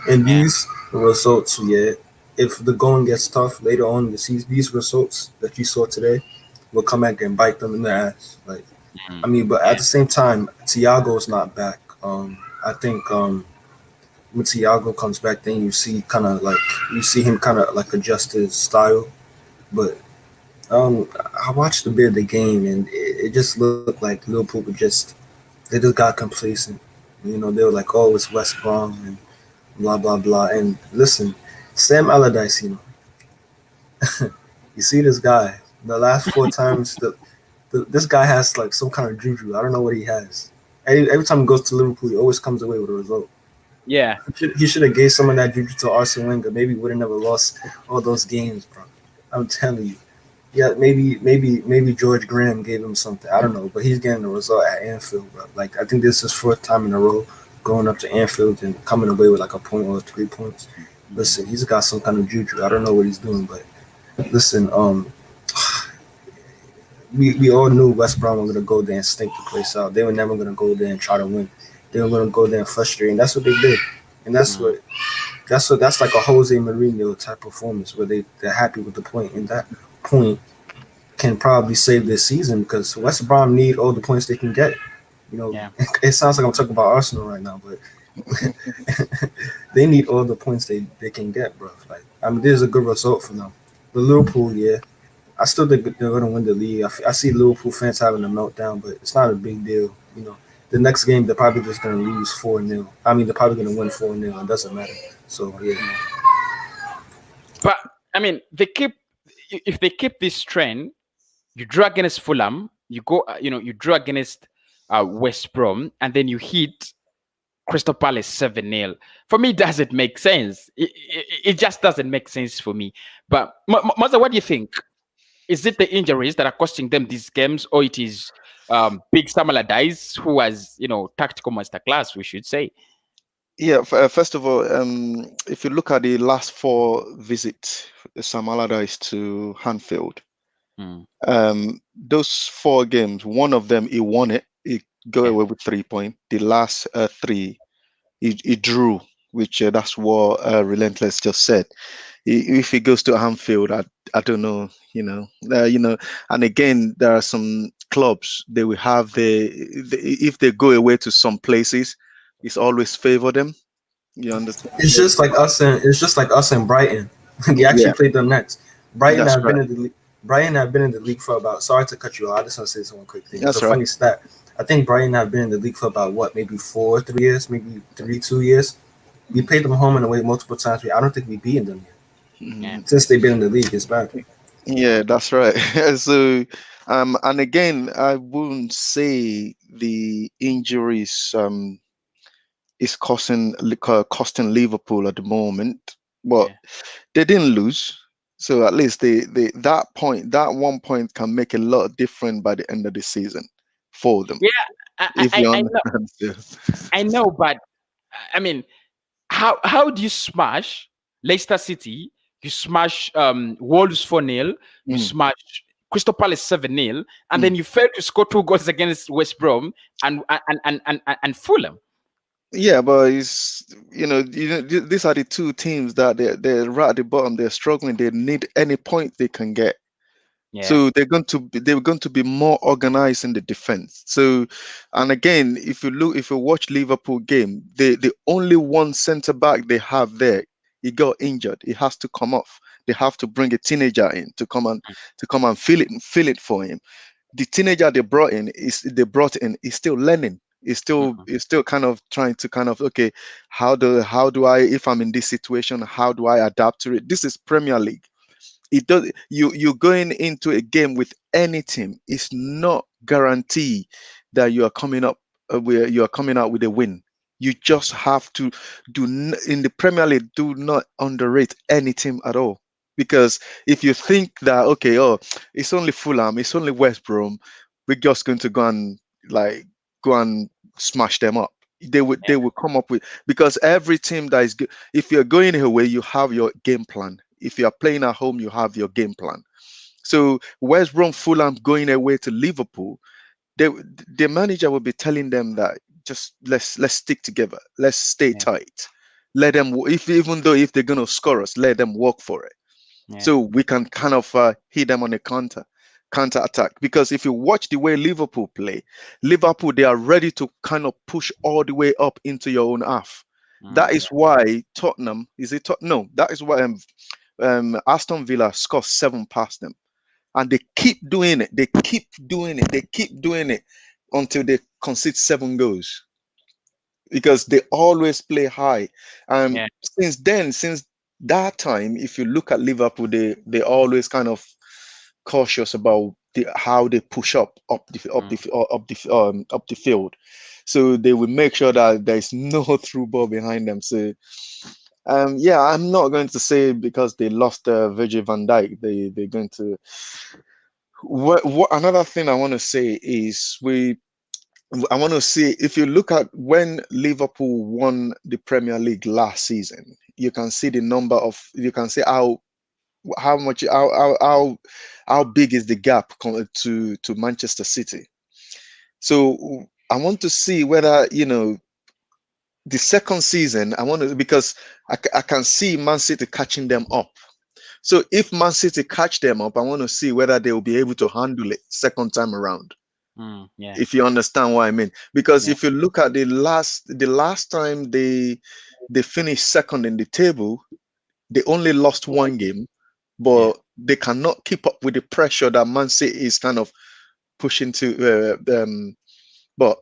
And yeah. these results, yeah, if the going gets tough later on in the season, these results that you saw today will come back and bite them in the ass. Like, I Mm, mean, but at yeah. the same time, Thiago's not back. I think when Thiago comes back, then you see him kind of like adjust his style. But I watched a bit of the game, and it just looked like Liverpool would they just got complacent. They were like, oh, it's West Brom and blah blah blah. And listen, Sam Allardyce, you see this guy. The last four times, this guy has like some kind of juju. I don't know what he has. Every time he goes to Liverpool, he always comes away with a result. Yeah. He should have gave some of that juju to Arsene Wenger. Maybe we would have never lost all those games, bro. I'm telling you. Yeah, maybe George Graham gave him something. I don't know, but he's getting the result at Anfield, bro. Like I think this is his fourth time in a row going up to Anfield and coming away with like a point or 3 points. Mm, Listen, he's got some kind of juju. I don't know what he's doing, but listen, we all knew West Brom were gonna go there and stink the place out. They were never gonna go there and try to win. They were gonna go there and frustrate, and that's what they did. And mm, that's like a Jose Mourinho type performance where they're happy with the point, and that point can probably save this season because West Brom need all the points they can get. yeah. It sounds like I'm talking about Arsenal right now, but they need all the points they can get, bro. Like, I mean, this is a good result for them. The Liverpool, yeah, I still think they're going to win the league. I see Liverpool fans having a meltdown, but it's not a big deal. The next game they're probably just going to lose 4-0. I mean, they're probably going to win 4-0. It doesn't matter. So yeah, Mm. But I mean, if they keep this trend, you draw against Fulham, you go, you draw against West Brom, and then you hit Crystal Palace 7-0. For me, it doesn't make sense. It just doesn't make sense for me. But Maza, what do you think? Is it the injuries that are costing them these games, or it is Big Sam Allardyce, who was, tactical masterclass, we should say? Yeah, first of all, if you look at the last four visits, Sam Allardyce to Hanfield, Mm, those four games, one of them he won it, he go yeah. away with 3 points. The last three, he drew, which that's what Relentless just said. If he goes to Anfield, I don't know, and again, there are some clubs they will have if they go away to some places, it's always favor them. You understand? it's just like us and Brighton. They actually Yeah, played them next. Brighton that's have been right. in the league. Brighton have been in the league for about. Sorry to cut you off. I just want to say one quick thing. It's a That's right. funny stat. I think Brighton have been in the league for about what, maybe 4, 3 years, maybe 3, 2 years. We played them home and away multiple times. I don't think we beat them yet. Yeah. Mhm. Since they've been in the league. It's bad. Yeah. Yeah, that's right. So, and again, I wouldn't say the injuries is costing Liverpool at the moment, but Yeah. they didn't lose. So at least that 1 point can make a lot of difference by the end of the season for them. Yeah. I, If I, you I know, understand. Yes. I know, but I mean, how do you smash Leicester City? You smash Wolves 4-0, you Mm, smash Crystal Palace 7-0, and mm. then you fail to score 2 goals against West Brom and Fulham. Yeah, but these are the two teams that they're right at the bottom. They're struggling. They need any point they can get. Yeah. So they're going to be more organized in the defense. So, and again, if you watch Liverpool game, the only one centre back they have there, he got injured. He has to come off. They have to bring a teenager in to come and fill it for him. The teenager they brought in is still learning. Mhm, He's still kind of trying to kind of, okay, how do I, if I'm in this situation, how do I adapt to it? This is Premier League. It does you going into a game with any team. It's not guarantee that you are coming out with a win. You just have to in the Premier League, do not underrate any team at all. Because if you think that, okay, oh, it's only Fulham, it's only West Brom, we're just going to go and smash them up. They will come up with, because every team that is good, if you're going away, you have your game plan. If you are playing at home, you have your game plan. So West Brom, Fulham going away to Liverpool, they, the manager will be telling them that just let's stick together, let's stay tight, let them if even though if they're gonna score us, let them work for it, so we can kind of hit them on a counter attack. Because if you watch the way Liverpool play, Liverpool, they are ready to kind of push all the way up into your own half. That is why Tottenham no, that is why Aston Villa scores 7 past them, and they keep doing it. They keep doing it. They keep doing it until they concede 7 goals, because they always play high. Since then, since that time, if you look at Liverpool, they always kind of cautious about how they push up the field. So they will make sure that there is no through ball behind them. So yeah, I'm not going to say because they lost Virgil van Dijk, they're going to. What another thing I want to say is I want to see, if you look at when Liverpool won the Premier League last season, you can see the number of, you can see how much how big is the gap to Manchester City. So I want to see whether, you know, the second season, I want to, because I can see Man City catching them up. So if Man City catch them up, I want to see whether they will be able to handle it second time around. If you understand what I mean, because if you look at the last time they finished second in the table, they only lost 1 game, but they cannot keep up with the pressure that Man City is kind of pushing to. But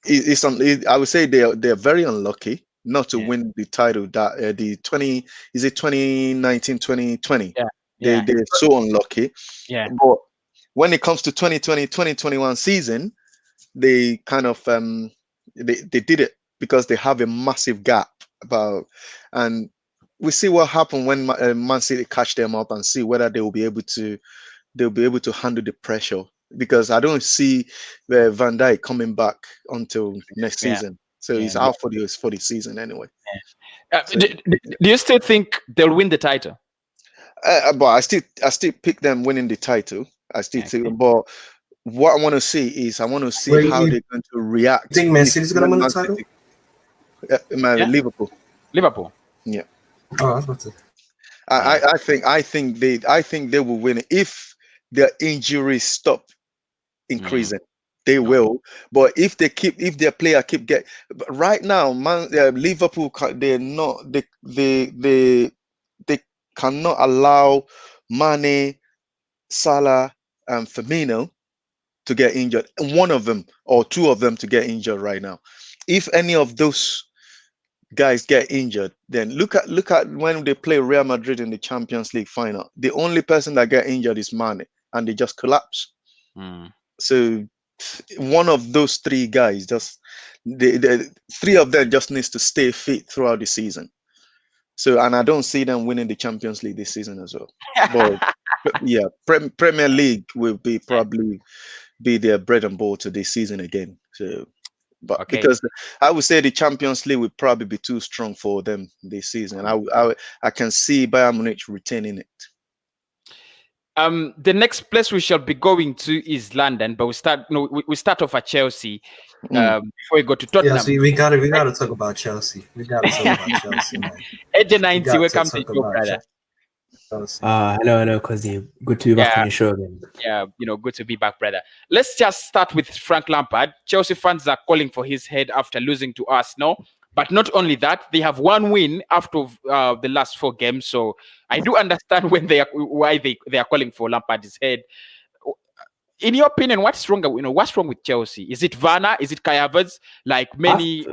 I would say they're very unlucky not to win the title. That the 2019 2020, they're so unlucky. But when it comes to 2020 2021 season, they kind of they did it because they have a massive gap and we see what happened when Man City catch them up, and see whether they will be able to handle the pressure, because I don't see Van Dijk coming back until next season, so he's out for the season anyway. So, do you still think they'll win the title? But I still pick them winning the title. I still think, but what I want to see is how they're going to react. Think Man City's going to win the title? Liverpool. Yeah. Oh, I was about to. I think they will win it if their injuries stop increasing. They will, but if their player keep right now, Liverpool, they cannot allow Mane, Salah, and Firmino to get injured. One of them or 2 of them to get injured right now. If any of those guys get injured, then look at when they play Real Madrid in the Champions League final. The only person that get injured is Mane, and they just collapse. So one of those 3 guys, just the 3 of them just needs to stay fit throughout the season. So, and I don't see them winning the Champions League this season as well. But yeah, Premier League will probably be their bread and butter this season again. So, but because I would say the Champions League would probably be too strong for them this season. I can see Bayern Munich retaining it. The next place we shall be going to is London, but we start off at Chelsea before we go to Tottenham. Yeah, see, we gotta talk about Chelsea. We gotta talk about Chelsea, man. AJ90, welcome to your brother. Hello, Cozy. Good to be back on your show again. Yeah, good to be back, brother. Let's just start with Frank Lampard. Chelsea fans are calling for his head after losing to Arsenal. But not only that, they have 1 win after the last 4 games. So I do understand why they are calling for Lampard's head. In your opinion, what's wrong? What's wrong with Chelsea? Is it Werner? Is it Kai Havertz? Like many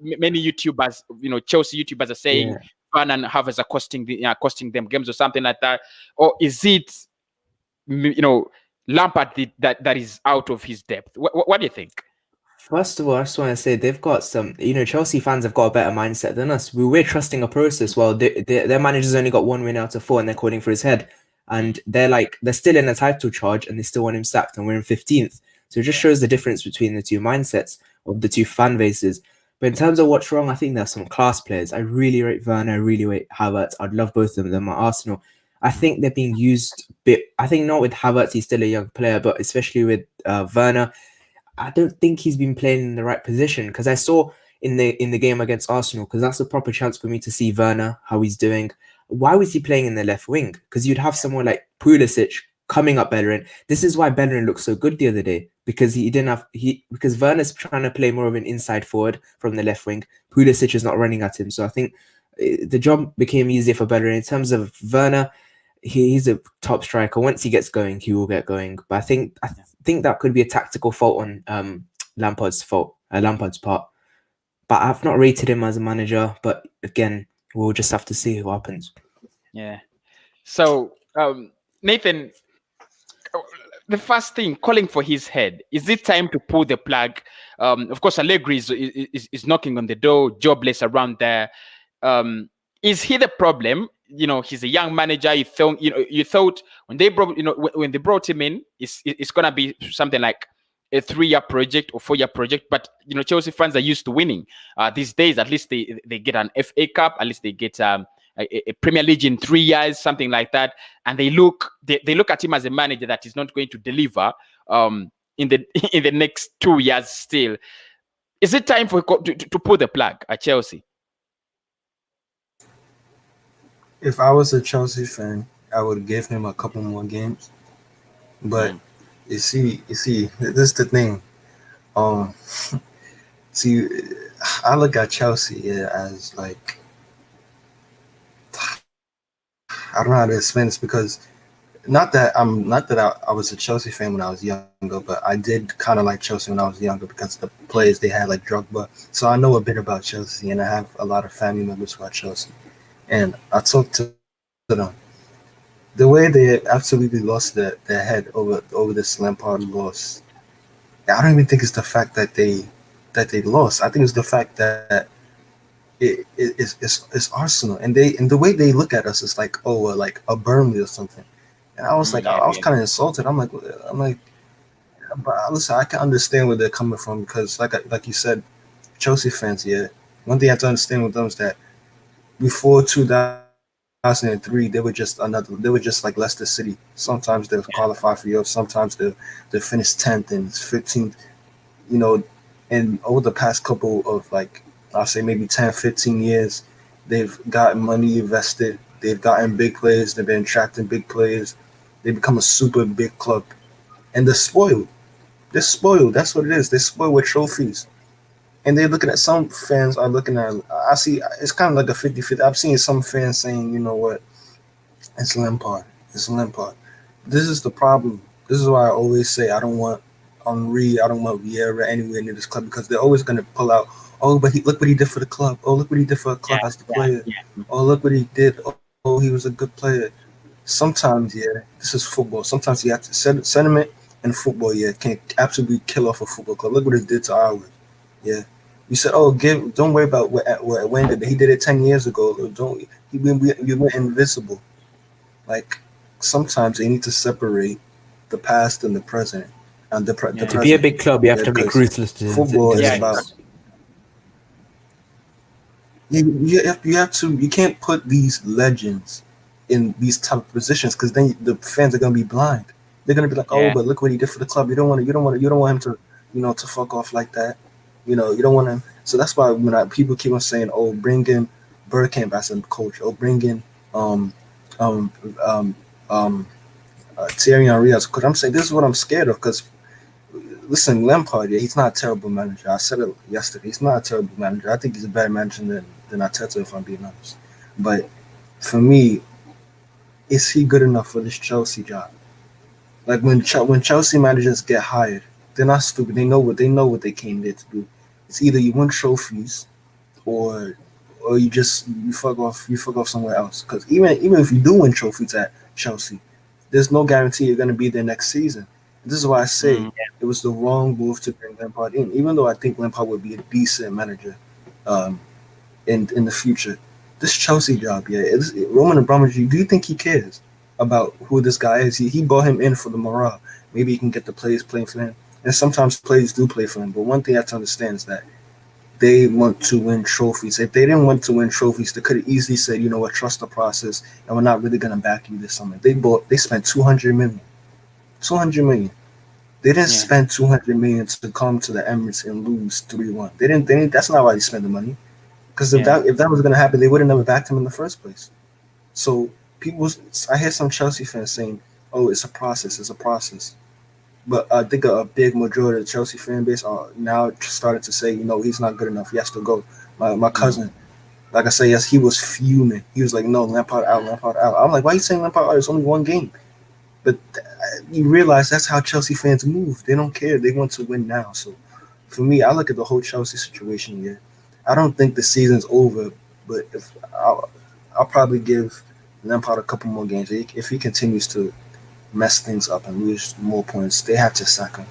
YouTubers, Chelsea YouTubers are saying Werner and Havertz are costing them games or something like that. Or is it, Lampard that is out of his depth? What do you think? First of all, I just want to say they've got some, Chelsea fans have got a better mindset than us. We're trusting a process. Well, their manager's only got 1 win out of 4 and they're calling for his head. And they're still in a title charge and they still want him sacked and we're in 15th. So it just shows the difference between the two mindsets of the two fan bases. But in terms of what's wrong, I think there's some class players. I really rate Werner, I really rate Havertz. I'd love both of them at Arsenal. I think they're being used a bit. I think not with Havertz, he's still a young player, but especially with Werner, I don't think he's been playing in the right position, because I saw in the game against Arsenal, because that's a proper chance for me to see Werner, how he's doing. Why was he playing in the left wing? Because you'd have someone like Pulisic coming up Bellerin. This is why Bellerin looked so good the other day, because because Werner's trying to play more of an inside forward from the left wing. Pulisic is not running at him, so I think the job became easier for Bellerin. In terms of Werner, he's a top striker. Once he gets going, he will get going. But I think that could be a tactical fault on Lampard's part. But I've not rated him as a manager. But again, we'll just have to see what happens. Yeah. So, Nathan, the first thing, calling for his head. Is it time to pull the plug? Of course, Allegri is knocking on the door, jobless around there. Is he the problem? He's a young manager. You thought when they brought him in, it's gonna be something like a 3-year project or 4-year project. But Chelsea fans are used to winning. These days, at least they get an FA Cup. At least they get a Premier League in 3 years, something like that. And they look at him as a manager that is not going to deliver in the next 2 years still. Is it time for to pull the plug at Chelsea? If I was a Chelsea fan, I would give him a couple more games. But you see, this is the thing. See, I look at Chelsea as like, I don't know how to explain this, because not that I was a Chelsea fan when I was younger, but I did kind of like Chelsea when I was younger because of the players they had, like Drogba. So I know a bit about Chelsea, and I have a lot of family members who are Chelsea. And I talked to them. The way they absolutely lost their head over this Lampard loss, I don't even think it's the fact that they lost. I think it's the fact that it's Arsenal, and the way they look at us is like, oh, like a Burnley or something. And I was like, I was kind of insulted. I'm like, but listen, I can understand where they're coming from, because like you said, Chelsea fans, one thing you have to understand with them is that before 2003, they were just like Leicester City. Sometimes they'll qualify for Europe, sometimes they'll finish 10th and 15th, and over the past couple of, like, I'll say maybe 10, 15 years, they've gotten money invested, they've gotten big players, they've been attracting big players, they become a super big club, and they're spoiled. That's what it is. They're spoiled with trophies. And they're looking at, some fans are looking at, I see, it's kind of like a 50-50. I've seen some fans saying, you know what, it's Lampard. This is the problem. This is why I always say I don't want Henry, I don't want Vieira anywhere near this club, because they're always going to pull out, oh, but look what he did for the club. Oh, look what he did for a club as the player. Oh, look what he did. Oh, he was a good player. Sometimes, this is football. Sometimes you have to sentiment and football, can absolutely kill off a football club. Look what it did to ours. Yeah, you said, oh, don't worry about when did he did it 10 years ago. You went invisible. Like, sometimes they need to separate the past and the present. And the present. To be a big club, you have to be ruthless. Football is about. You have to. You can't put these legends in these type of positions, because then the fans are gonna be blind. They're gonna be like, oh, but look what he did for the club. You don't want him to, to fuck off like that. You don't want him. So that's why when people keep on saying, oh, bring in Bergkamp as a coach, or bring in Thierry Henry as a coach, I'm saying this is what I'm scared of, because listen, Lampard, he's not a terrible manager. I said it yesterday. He's not a terrible manager. I think he's a better manager than Arteta, if I'm being honest. But for me, is he good enough for this Chelsea job? Like, when Chelsea managers get hired, they're not stupid. They know what they came there to do. It's either you win trophies, or you fuck off somewhere else. Because even if you do win trophies at Chelsea, there's no guarantee you're going to be there next season. This is why I say Mm. it was the wrong move to bring Lampard in, even though I think Lampard would be a decent manager um, in the future. This Chelsea job, yeah, Roman Abramovich. Do you think he cares about who this guy is? He brought him in for the morale. Maybe he can get the players playing for him, and sometimes players do play for him. But one thing you have to understand is that they want to win trophies. If they didn't want to win trophies, they could have easily said, you know what, trust the process, and we're not really gonna back you this summer. They spent 200 million. 200 million. They didn't Yeah. spend 200 million to come to the Emirates and lose 3-1. They didn't. That's not why they spent the money. Because if Yeah. that was gonna happen, they would have never backed him in the first place. So people, I hear some Chelsea fans saying, "Oh, it's a process. It's a process." But I think a big majority of the Chelsea fan base are now starting to say, you know, he's not good enough. He has to go. My cousin, like I say, yes, he was fuming. He was like, "No, Lampard out, Lampard out." I'm like, "Why are you saying Lampard out? It's only one game." But you realize that's how Chelsea fans move. They don't care. They want to win now. So for me, I look at the whole Chelsea situation here. I don't think the season's over, but if I'll probably give Lampard a couple more games. If he continues to mess things up and lose more points, they have to sack him.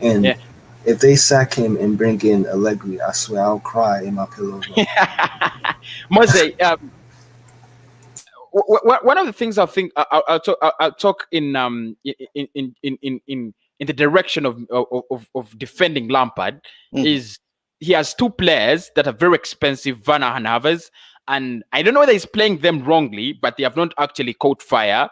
And Yeah. if they sack him and bring in Allegri, I swear I'll cry in my pillow. Mose, one of the things I think I'll talk in the direction of defending Lampard Mhm. is he has two players that are very expensive, Werner and Havertz, and I don't know whether he's playing them wrongly, but they have not actually caught fire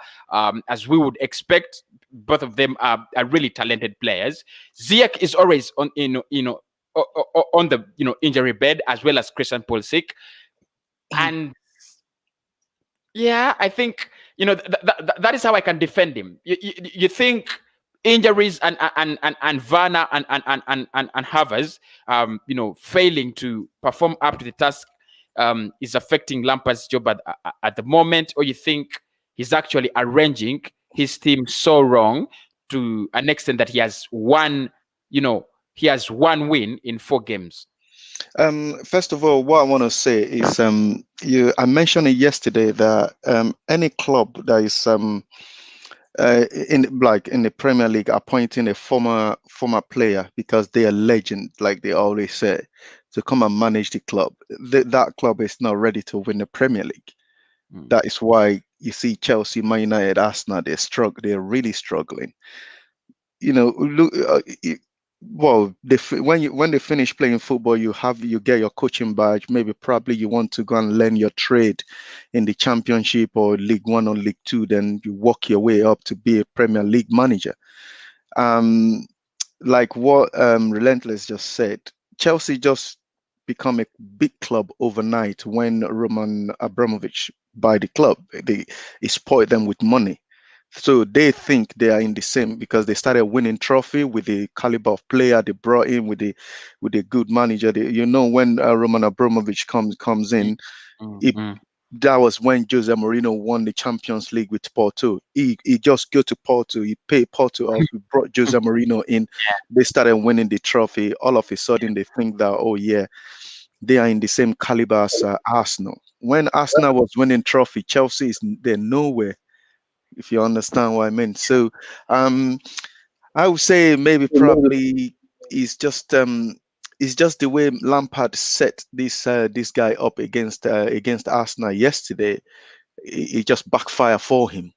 as we would expect. Both of them are really talented players. Ziyech is always on on the injury bed, as well as Christian Pulisic, and yeah, I think that is how I can defend him. You think injuries and Werner and Havers, failing to perform up to the task, is affecting Lampard's job at the moment, or you think he's actually arranging his team so wrong to an extent that he has one win in 4 games. First of all, what I want to say is, I mentioned it yesterday that any club that is in the Premier League appointing a former player because they are legend, like they always say, to come and manage the club, that club is not ready to win the Premier League. That is why you see Chelsea, Man United, Arsenal, they're really struggling. Look, well, when they finish playing football, you get your coaching badge. Maybe probably you want to go and learn your trade in the Championship or League One or League Two. Then you work your way up to be a Premier League manager. Like what Relentless just said, Chelsea just become a big club overnight when Roman Abramovich buy the club. He spoiled them with money. So they think they are in the same because they started winning trophy with the caliber of player they brought in with a good manager. When Roman Abramovich comes in, it, that was when Jose Mourinho won the Champions League with Porto. He just go to Porto, he paid Porto off. We brought Jose Mourinho in. They started winning the trophy. All of a sudden, they think that, oh yeah, they are in the same caliber as Arsenal. When Arsenal was winning trophy, Chelsea they're nowhere. If you understand what I mean. So I would say maybe probably it's just the way Lampard set this guy up against Arsenal yesterday. It just backfired for him.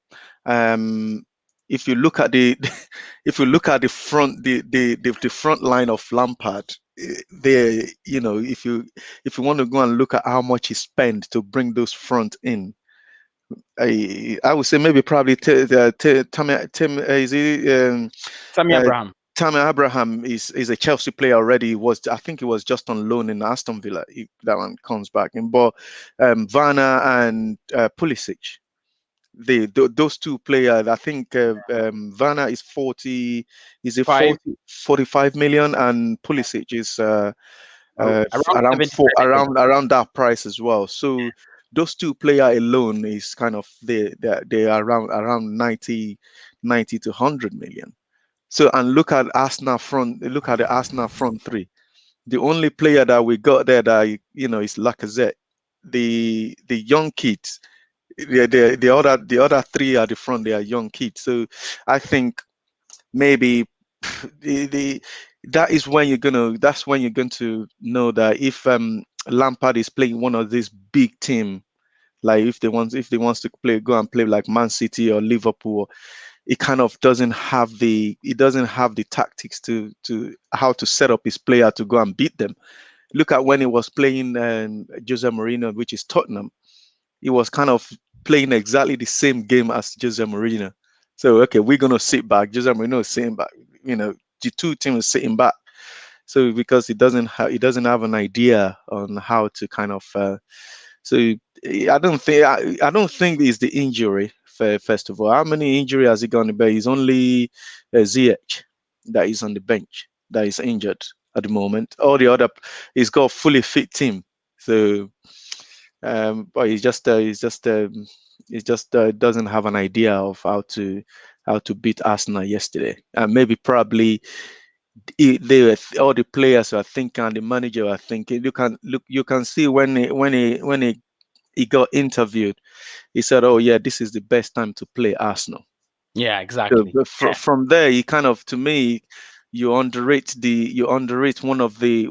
If you look at the if you look at the front line of Lampard, there, if you want to go and look at how much he spent to bring those front in, I would say maybe probably Tammy is he Tammy uh, Abraham. Tammy Abraham is a Chelsea player already. I think he was just on loan in Aston Villa. If that one comes back in, but Werner and Pulisic, those two players. I think Werner is 40, is it 45 million, and Pulisic is Around around 75 million. around that price as well. So those two player alone is kind of they are around 90 to 100 million. So and look at Arsenal front. Look at the Arsenal front three. The only player that we got there that is Lacazette. The young kids. The other three at the front, they are young kids. So I think maybe that's when you're going to know that if Lampard is playing one of these big team, like if they wants to go and play like Man City or Liverpool, it kind of doesn't have the tactics to how to set up his player to go and beat them. Look at when he was playing Jose Mourinho, which is Tottenham. He was kind of playing exactly the same game as Jose Mourinho. So okay, we're gonna sit back. Jose Mourinho is sitting back. The two teams are sitting back. So because he doesn't have an idea on how to kind of. So I don't think it's the injury. First of all, how many injury has he gone to bed? He's only Ziyech that is on the bench that is injured at the moment. All the other, he's got a fully fit team. So, but he just doesn't have an idea of how to beat Arsenal yesterday. And maybe probably all the players are thinking, and the manager are thinking. You can see when he got interviewed, he said, "Oh yeah, this is the best time to play Arsenal." Yeah, exactly. So from there, you kind of, to me, you underrate one of the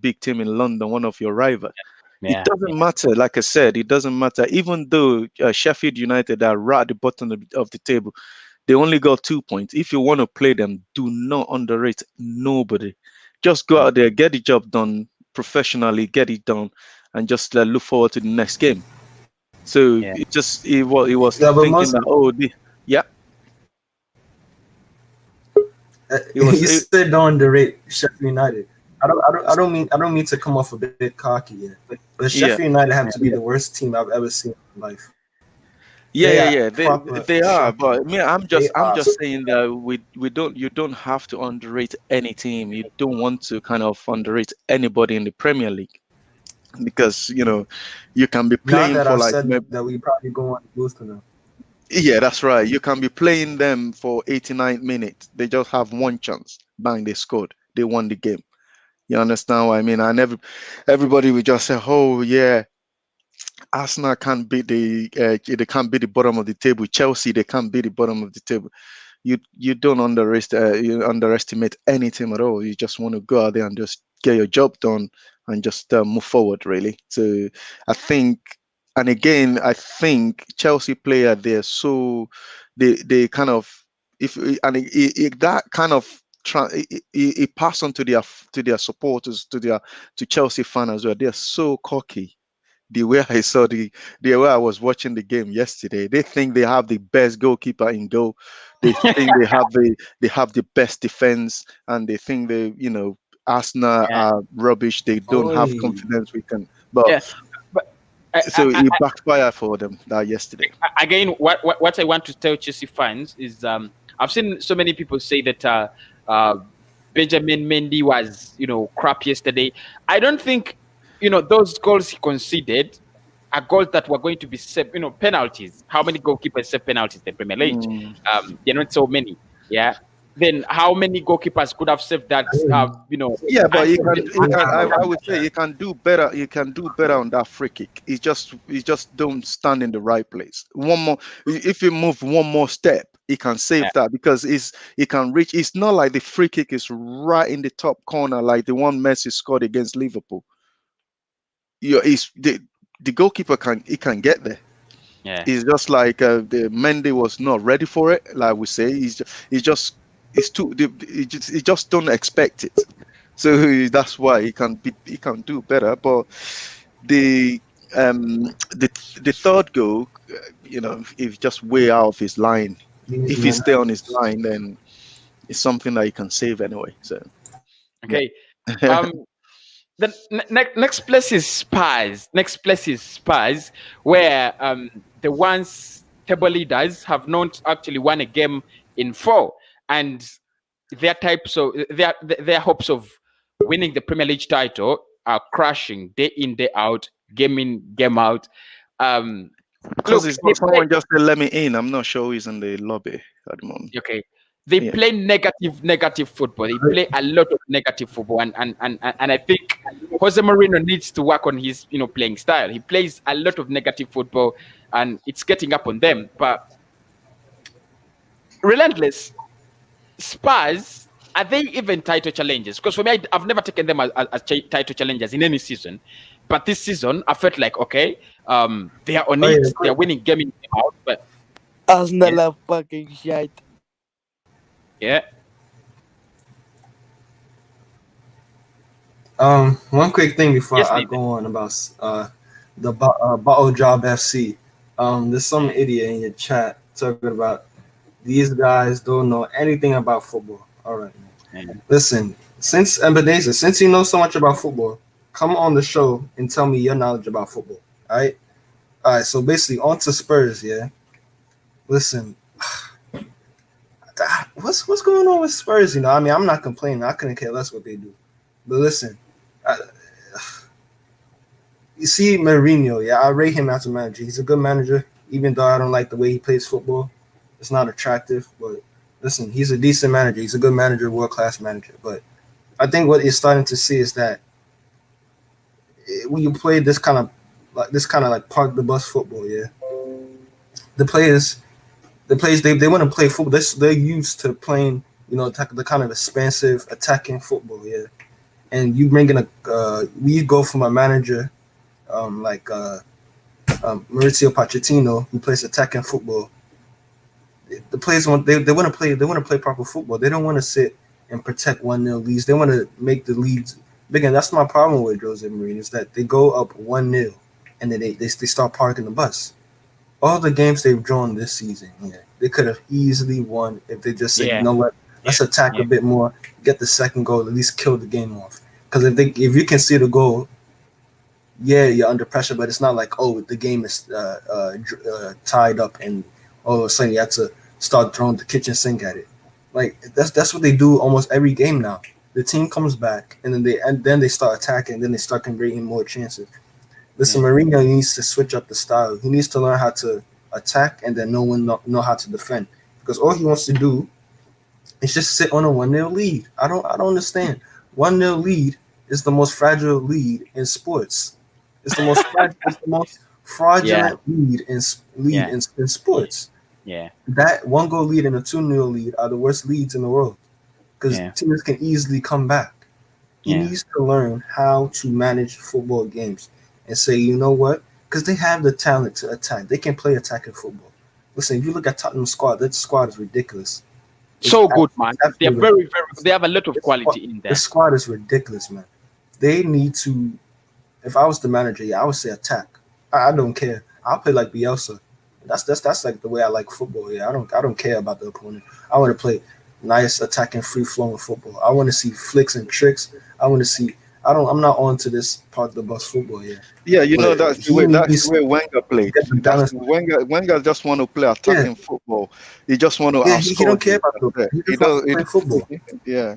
big team in London, one of your rivals. Yeah. It doesn't matter. Like I said, it doesn't matter. Even though Sheffield United are right at the bottom of the table, they only got 2 points. If you want to play them, do not underrate nobody. Just go out there, get the job done professionally, get it done, and just look forward to the next game. So Yeah. he was Yeah, but thinking that you said don't underrate Sheffield United. I don't mean to come off a bit cocky here, but Sheffield United have to be the worst team I've ever seen in life. Yeah. They are, but I'm just saying that you don't have to underrate any team. You don't want to kind of underrate anybody in the Premier League, because you can be playing Not that for I've like said that we probably go on to lose to them. Yeah, that's right. You can be playing them for 89 minutes. They just have one chance. Bang, they scored. They won the game. You understand what I mean? And everybody will just say, "Oh yeah, Arsenal can't beat they can't beat the bottom of the table. Chelsea, they can't beat the bottom of the table." You don't underestimate any team at all. You just want to go out there and just get your job done and just move forward, really. So I think, and again, I think Chelsea player, they're so they kind of, that kind of it passed on to their supporters, to Chelsea fans as well. They're so cocky. The way I was watching the game yesterday, they think they have the best goalkeeper in goal. They think they have the best defense, and they think Arsenal are rubbish. They don't have confidence we can. But so it backfired for them that yesterday. Again, what I want to tell Chelsea fans is, I've seen so many people say that Benjamin Mendy was crap yesterday. I don't think those goals he conceded are goals that were going to be saved, penalties. How many goalkeepers save penalties in the Premier League? They're not so many. Yeah. Then how many goalkeepers could have saved that? Yeah, but I would say you can do better. You can do better on that free kick. You just don't stand in the right place. One more, if you move one more step, he can save that, because he can reach. It's not like the free kick is right in the top corner like the one Messi scored against Liverpool. The goalkeeper can get there. Yeah. It's just like the Mendy was not ready for it. Like we say, he just don't expect it. So that's why he can do better. But the third goal, if just way out of his line, if he stay on his line, then it's something that he can save anyway. So okay. The next place is Spurs. Where the once table leaders have not actually won a game in 4, and their hopes of winning the Premier League title are crashing day in, day out, game in, game out. Because someone just said, "Let me in." I'm not sure who's in the lobby at the moment. Okay. They play negative football. They play a lot of negative football, and I think Jose Mourinho needs to work on his playing style. He plays a lot of negative football, and it's getting up on them. But relentless. Spurs, are they even title challengers? Because for me, I've never taken them as title challengers in any season. But this season, I felt like, okay, they are on Oh, it. yeah, They are winning game in, game out. But Arsenal Yeah. are fucking shite. yeah, One quick thing before yes, I Nathan. go on about the Bottle Job FC. There's some idiot in your chat talking about these guys don't know anything about football. All right, man. Yeah. Listen, since Ebenezer, since you know so much about football, come on the show and tell me your knowledge about football. All right. So basically, on to Spurs. Yeah. Listen, what's going on with Spurs? You know, I mean, I'm not complaining. I couldn't care less what they do. But listen, you see Mourinho. Yeah, I rate him as a manager. He's a good manager, even though I don't like the way he plays football. It's not attractive, but listen, he's a decent manager. He's a good manager, world class manager. But I think what you're starting to see is that when you play this kind of like park the bus football, yeah, the players they want to play football. They're used to playing, you know, the kind of expansive attacking football, yeah. And you bring in we go from a manager Maurizio Pochettino, who plays attacking football. The players want to play proper football. They don't want to sit and protect 1-0 leads. They want to make the leads big. And that's my problem with Jose Mourinho, is that they go up 1-0 and then they start parking the bus. All the games they've drawn this season, yeah, they could have easily won if they just said, Yeah. you know what, let's attack a bit more, get the second goal, at least kill the game off. Because if you can see the goal, yeah, you're under pressure, but it's not like, oh, the game is tied up and all of a sudden you have to start throwing the kitchen sink at it. Like that's what they do almost every game now. The team comes back and then they start attacking, and then they start converting more chances. Listen, Mourinho needs to switch up the style. He needs to learn how to attack and then know how to defend. Because all he wants to do is just sit on a 1-0 lead. I don't understand. 1-0 lead is the most fragile lead in sports. It's the most fraudulent lead in sports. Yeah. That 1-goal lead and a 2-0 lead are the worst leads in the world, because teams can easily come back. He needs to learn how to manage football games and say, you know what? Because they have the talent to attack. They can play attacking football. Listen, if you look at Tottenham's squad, that squad is ridiculous. So good, man. They're very, very. They have a lot of quality in there. The squad is ridiculous, man. They need to. If I was the manager, I would say attack. I don't care. I'll play like Bielsa. That's like the way I like football. Yeah, I don't care about the opponent. I want to play nice attacking, free flowing football. I want to see flicks and tricks. I'm not on to this part of the bus football. Yeah, you know, that's the way Wenger played. Wenger just want to play attacking football. He just want to outscore. He don't care about the he just wants to play football. Yeah.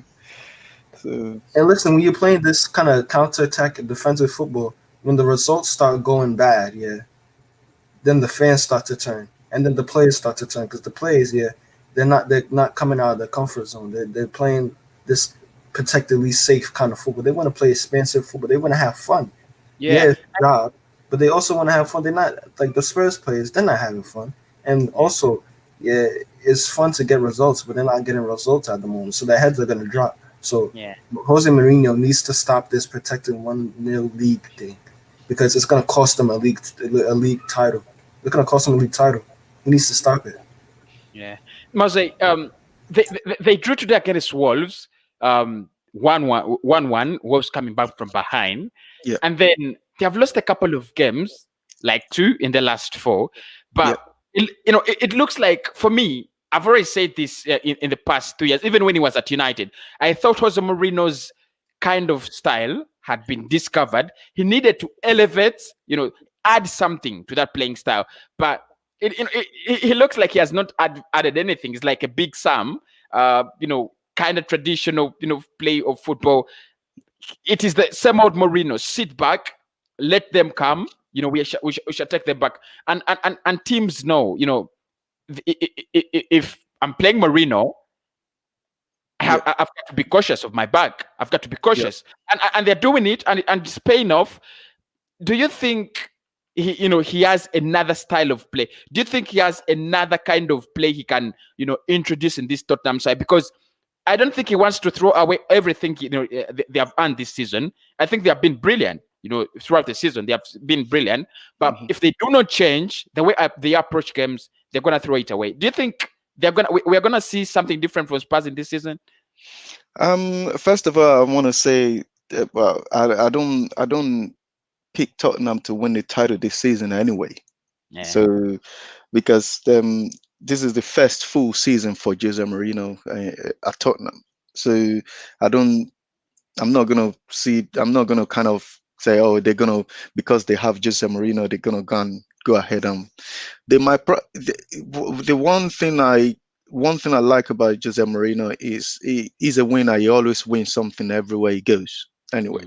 So, and listen, when you're playing this kind of counter-attack and defensive football, when the results start going bad, then the fans start to turn, and then the players start to turn, because the players, they're not coming out of their comfort zone. They're playing this protectively safe kind of football. They want to play expansive football. They want to have fun. It's a job, but they also want to have fun. They're not like the Spurs players. They're not having fun, and also, it's fun to get results, but they're not getting results at the moment, so their heads are going to drop. So Jose Mourinho needs to stop this protecting 1-0 league thing, because it's going to cost them a league title. It's going to cost them a league title. He needs to stop it. Yeah, Mose, they drew today against Wolves, 1-1. Wolves coming back from behind, and then they have lost a couple of games, like 2 in the last 4. But it looks like, for me, I've already said this in the past 2 years, even when he was at United, I thought Jose Mourinho's kind of style had been discovered. He needed to elevate, add something to that playing style. But he looks like he has not added anything. It's like a Big Sam, kind of traditional, play of football. It is the same old Mourinho. Sit back, let them come. We should take them back. And teams know, if I'm playing Mourinho, I've got to be cautious of my back. I've got to be cautious, and they're doing it, and it's paying off. Do you think he has another style of play? Do you think he has another kind of play he can, introduce in this Tottenham side? Because I don't think he wants to throw away everything they have earned this season. I think they have been brilliant. Throughout the season they have been brilliant. But if they do not change the way they approach games, they're gonna throw it away. Do you think we're gonna see something different from Spurs in this season? First of all, I want to say, well, I don't pick Tottenham to win the title this season anyway. Yeah. So, because this is the first full season for Jose Mourinho at Tottenham. So I'm not gonna kind of say, oh, they're gonna, because they have Jose Mourinho, they're gonna go ahead and they might. The one thing I like about Jose Mourinho is he's a winner. He always wins something everywhere he goes. Anyway,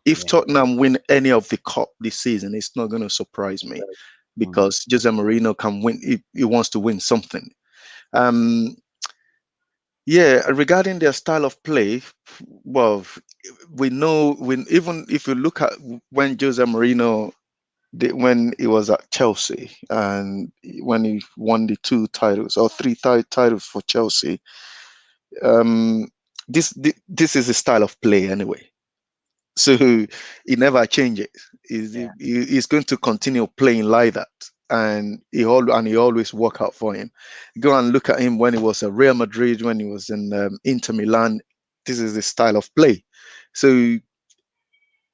if Tottenham win any of the cup this season, it's not going to surprise me, because Jose Mourinho can win. He wants to win something. Regarding their style of play, well, we know, even if you look at when Jose Mourinho when he was at Chelsea and when he won the 2 titles or 3 titles for Chelsea, this is a style of play anyway. So he never changes. He's going to continue playing like that, and he always work out for him. Go and look at him when he was at Real Madrid, when he was in Inter Milan. This is the style of play. So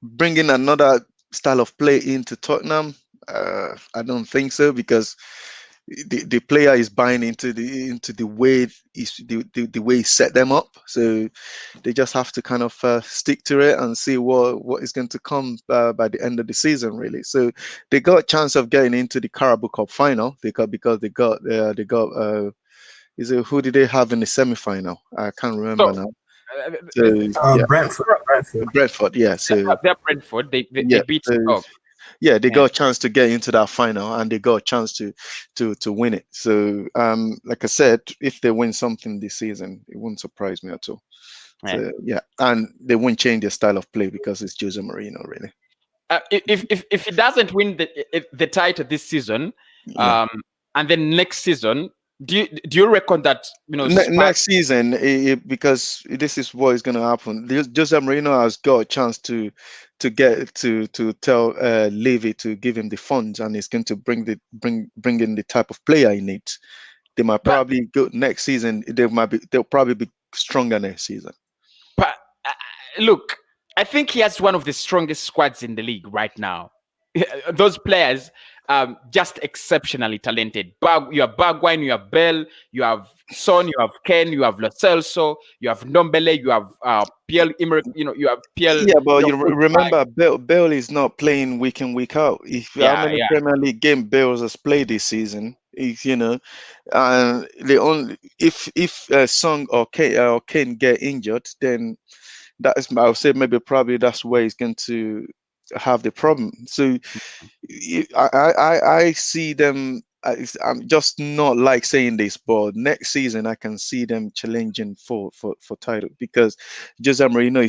bringing another style of play into Tottenham, I don't think so, because the player is buying into the way the way he set them up. So they just have to kind of stick to it and see what is going to come by the end of the season, really. So they got a chance of getting into the Carabao Cup final because they got who did they have in the semi-final? I can't remember now. Brentford, yeah. So they're Brentford. They beat Stoke. Yeah, they got a chance to get into that final, and they got a chance to win it. So, like I said, if they win something this season, it wouldn't surprise me at all. So, and they won't change their style of play because it's Jose Mourinho, really. If he doesn't win the title this season, and then next season, do you reckon that next season, because this is what is going to happen? Jose Mourinho has got a chance to get to tell Levy to give him the funds, and he's going to bring in the type of player he needs. They might probably go next season. They'll probably be stronger next season. But look, I think he has one of the strongest squads in the league right now. Those players just exceptionally talented. You have Bergwijn, you have Bell, you have Son, you have Ken, you have Lo Celso, you have Ndombele, you have Pierre-Emerick, you have Pierre. Yeah, but you remember Bell is not playing week in, week out. How many Premier League game Bell has played this season? If Son or Kane get injured, then I would say probably that's where he's going to have the problem. So I see them. I'm just not like saying this, but next season I can see them challenging for title, because Jose Mourinho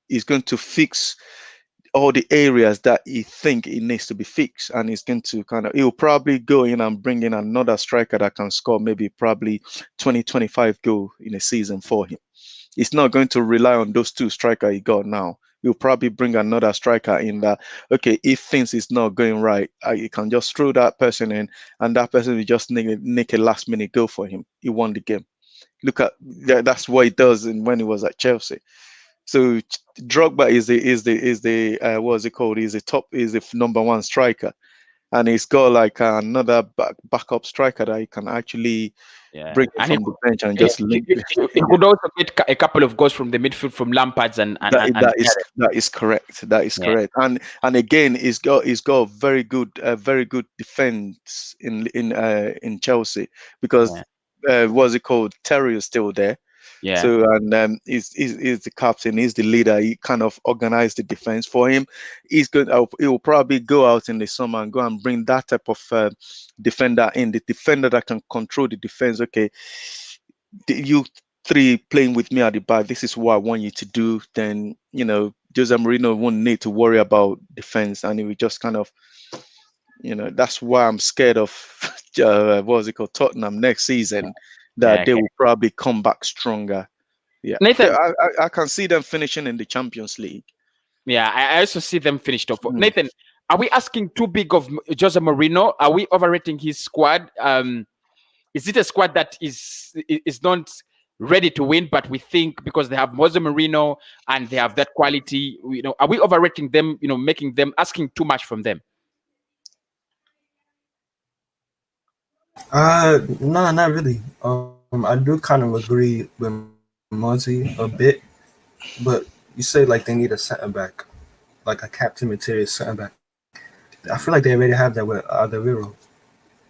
is going to fix all the areas that he think it needs to be fixed, and he's going to he'll probably go in and bring in another striker that can score probably 20-25 goals in a season for him. He's not going to rely on those 2 strikers he got now. You'll probably bring another striker in that, okay, if things is not going right, you can just throw that person in, and that person will just make a last minute goal for him. He won the game. Look at that's what he does when he was at Chelsea. So Drogba is the what's it called? He's the number 1 striker, and he's got like another backup striker that he can actually bring from the bench and just link. He could also get a couple of goals from the midfield from Lampard's that is correct. That is correct. And again, he's got a very good defense in Chelsea, because what's it called? Terry is still there. Yeah. So he's the captain. He's the leader. He kind of organized the defense for him. He will probably go out in the summer and go and bring that type of defender in, the defender that can control the defense. Okay, you 3 playing with me at the back. This is what I want you to do. Then Jose Mourinho won't need to worry about defense, and he will just kind of, that's why I'm scared of what was it called, Tottenham next season, that Yeah, they okay. will probably come back stronger. Yeah, Nathan. I can see them finishing in the Champions League. Yeah, I also see them finished off. Mm. Nathan, are we asking too big of Jose Mourinho? Are we overrating his squad? Is it a squad that is not ready to win, but we think because they have Jose Mourinho and they have that quality, are we overrating them? Making them asking too much from them? No, not really. I do kind of agree with Muzzy a bit, but you say like they need a center back, like a captain material center back. I feel like they already have that with Alderweireld.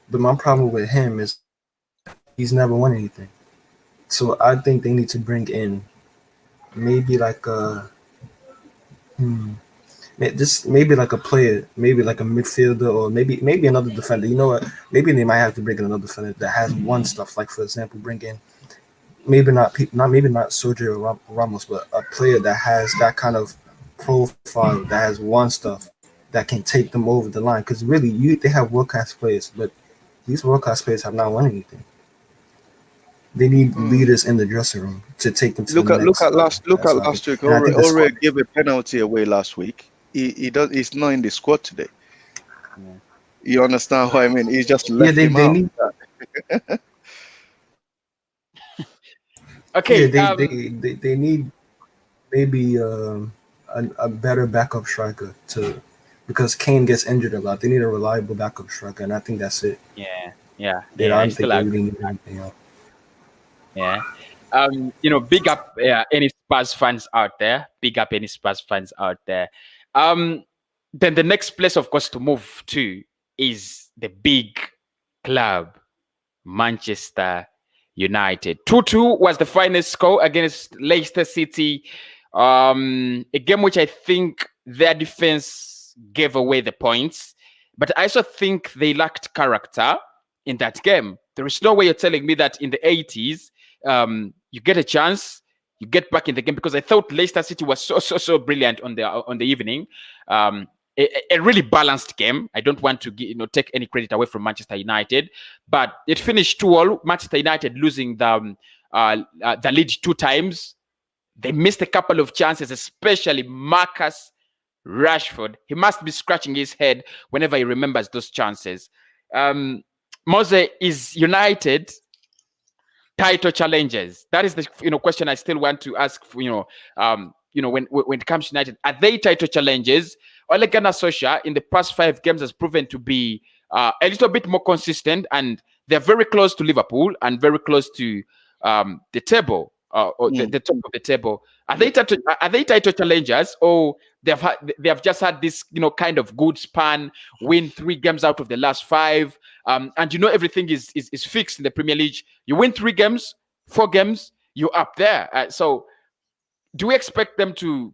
But my problem with him is he's never won anything. So I think they need to bring in maybe like maybe like a player, maybe like a midfielder, or maybe another defender. You know what? Maybe they might have to bring in another defender that has one stuff. Like for example, bring in maybe not Sergio Ramos, but a player that has that kind of profile, that has one stuff that can take them over the line. Because really, they have world class players, but these world class players have not won anything. They need leaders in the dressing room to take them to the next. Look at last week. Ore gave a penalty away last week. He's not in the squad today. Yeah. You understand what I mean? He's just left him out. Need that. Okay. Yeah, they need maybe a better backup striker because Kane gets injured a lot. They need a reliable backup striker, and I think that's it. Yeah. I don't think they really need anything else. Yeah. Big up any Spurs fans out there. Big up any Spurs fans out there. Then the next place, of course, to move to is the big club, Manchester United. 2-2 was the final score against Leicester City. A game which I think their defense gave away the points, but I also think they lacked character in that game. There is no way you're telling me that in the 80s, you get a chance, you get back in the game, because I thought Leicester City was so brilliant on the evening. A really balanced game. I don't want to take any credit away from Manchester United, but it finished 2-2. Manchester United losing the lead 2 times. They missed a couple of chances, especially Marcus Rashford. He must be scratching his head whenever he remembers those chances. Mose, is United title challenges? That is the question I still want to ask. When it comes to United, are they title challenges? Ole Gunnar Solskjaer in the past 5 games has proven to be a little bit more consistent, and they're very close to Liverpool and very close to the table or the top of the table. Are they title challengers, or they have just had this kind of good span, win 3 games out of the last 5, and everything is fixed in the Premier League. You win 3 games, 4 games, you're up there. So do we expect them to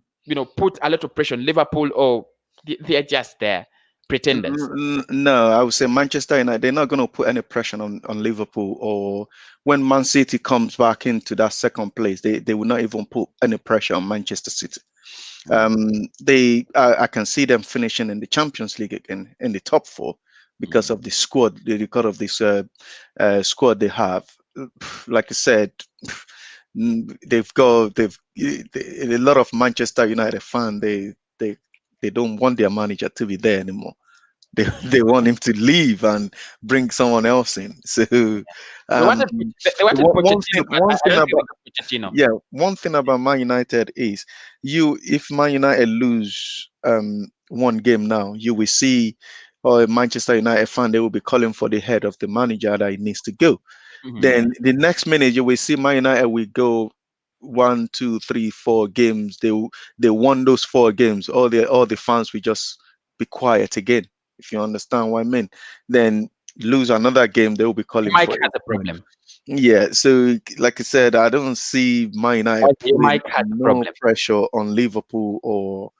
put a lot of pressure on Liverpool, or they're just there pretenders? No, I would say Manchester United, they're not going to put any pressure on Liverpool, or when Man City comes back into that second place, they will not even put any pressure on Manchester City. I can see them finishing in the Champions League again in the top 4 because of the squad, because of this squad they have. Like I said, a lot of Manchester United fans, they don't want their manager to be there anymore. They want him to leave and bring someone else in. So one thing about Man United is if Man United lose 1 game now, you will see Manchester United fan, they will be calling for the head of the manager that he needs to go. Then the next minute you will see Man United will go 1, 2, 3, 4 games. They won those 4 games. All the fans will just be quiet again. If you understand what I mean, then lose another game, they will be calling. Mike has a problem. Yeah, so like I said, I don't see Man United putting pressure on Liverpool, or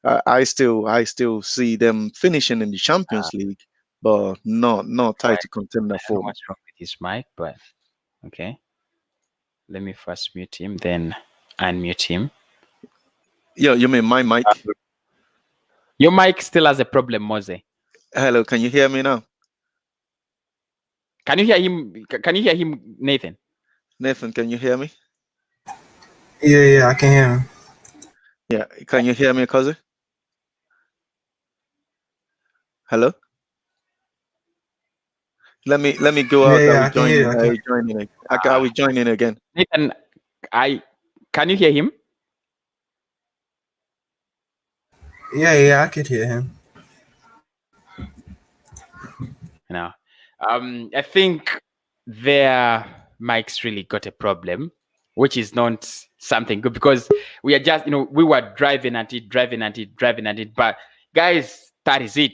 I still see them finishing in the Champions League, but not title contender for. What's wrong with his mic? But okay, let me first mute him, then unmute him. Yeah, you mean my mic? Your mic still has a problem, Mose. Hello, can you hear me now? Can you hear him? Can you hear him, Nathan? Nathan, can you hear me? Yeah, I can hear him. Yeah, can you hear me, cousin? Hello? Let me go out. Yeah, I will I can hear join you. in. I will join in. I will join in again. Nathan, can you hear him? Yeah, I could hear him. No. I think their mics really got a problem, which is not something good because we are just, we were driving at it. But guys, that is it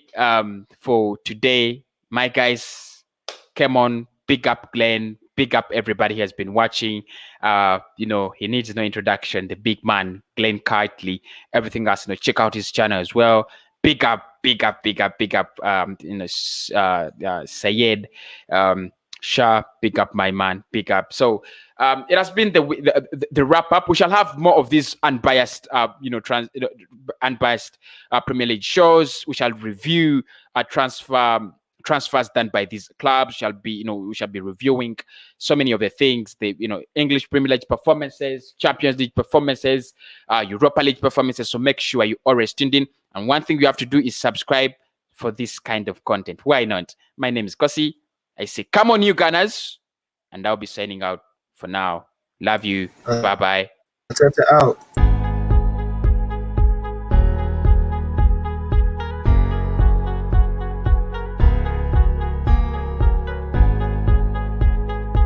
for today. My guys came on. Big up Glenn. Big up everybody who has been watching. He needs no introduction. The big man, Glenn Kirtley. Everything else, check out his channel as well. Big up, Sayed, Shah, big up my man, big up. So it has been the wrap up. We shall have more of these unbiased, unbiased Premier League shows. We shall review transfers done by these clubs. We shall be reviewing so many of the things, English Premier League performances, Champions League performances, Europa League performances. So make sure you always tuned in. And one thing you have to do is subscribe for this kind of content. Why not? My name is Kosi. I say, come on, you Gunners. And I'll be signing out for now. Love you. Bye-bye. Out.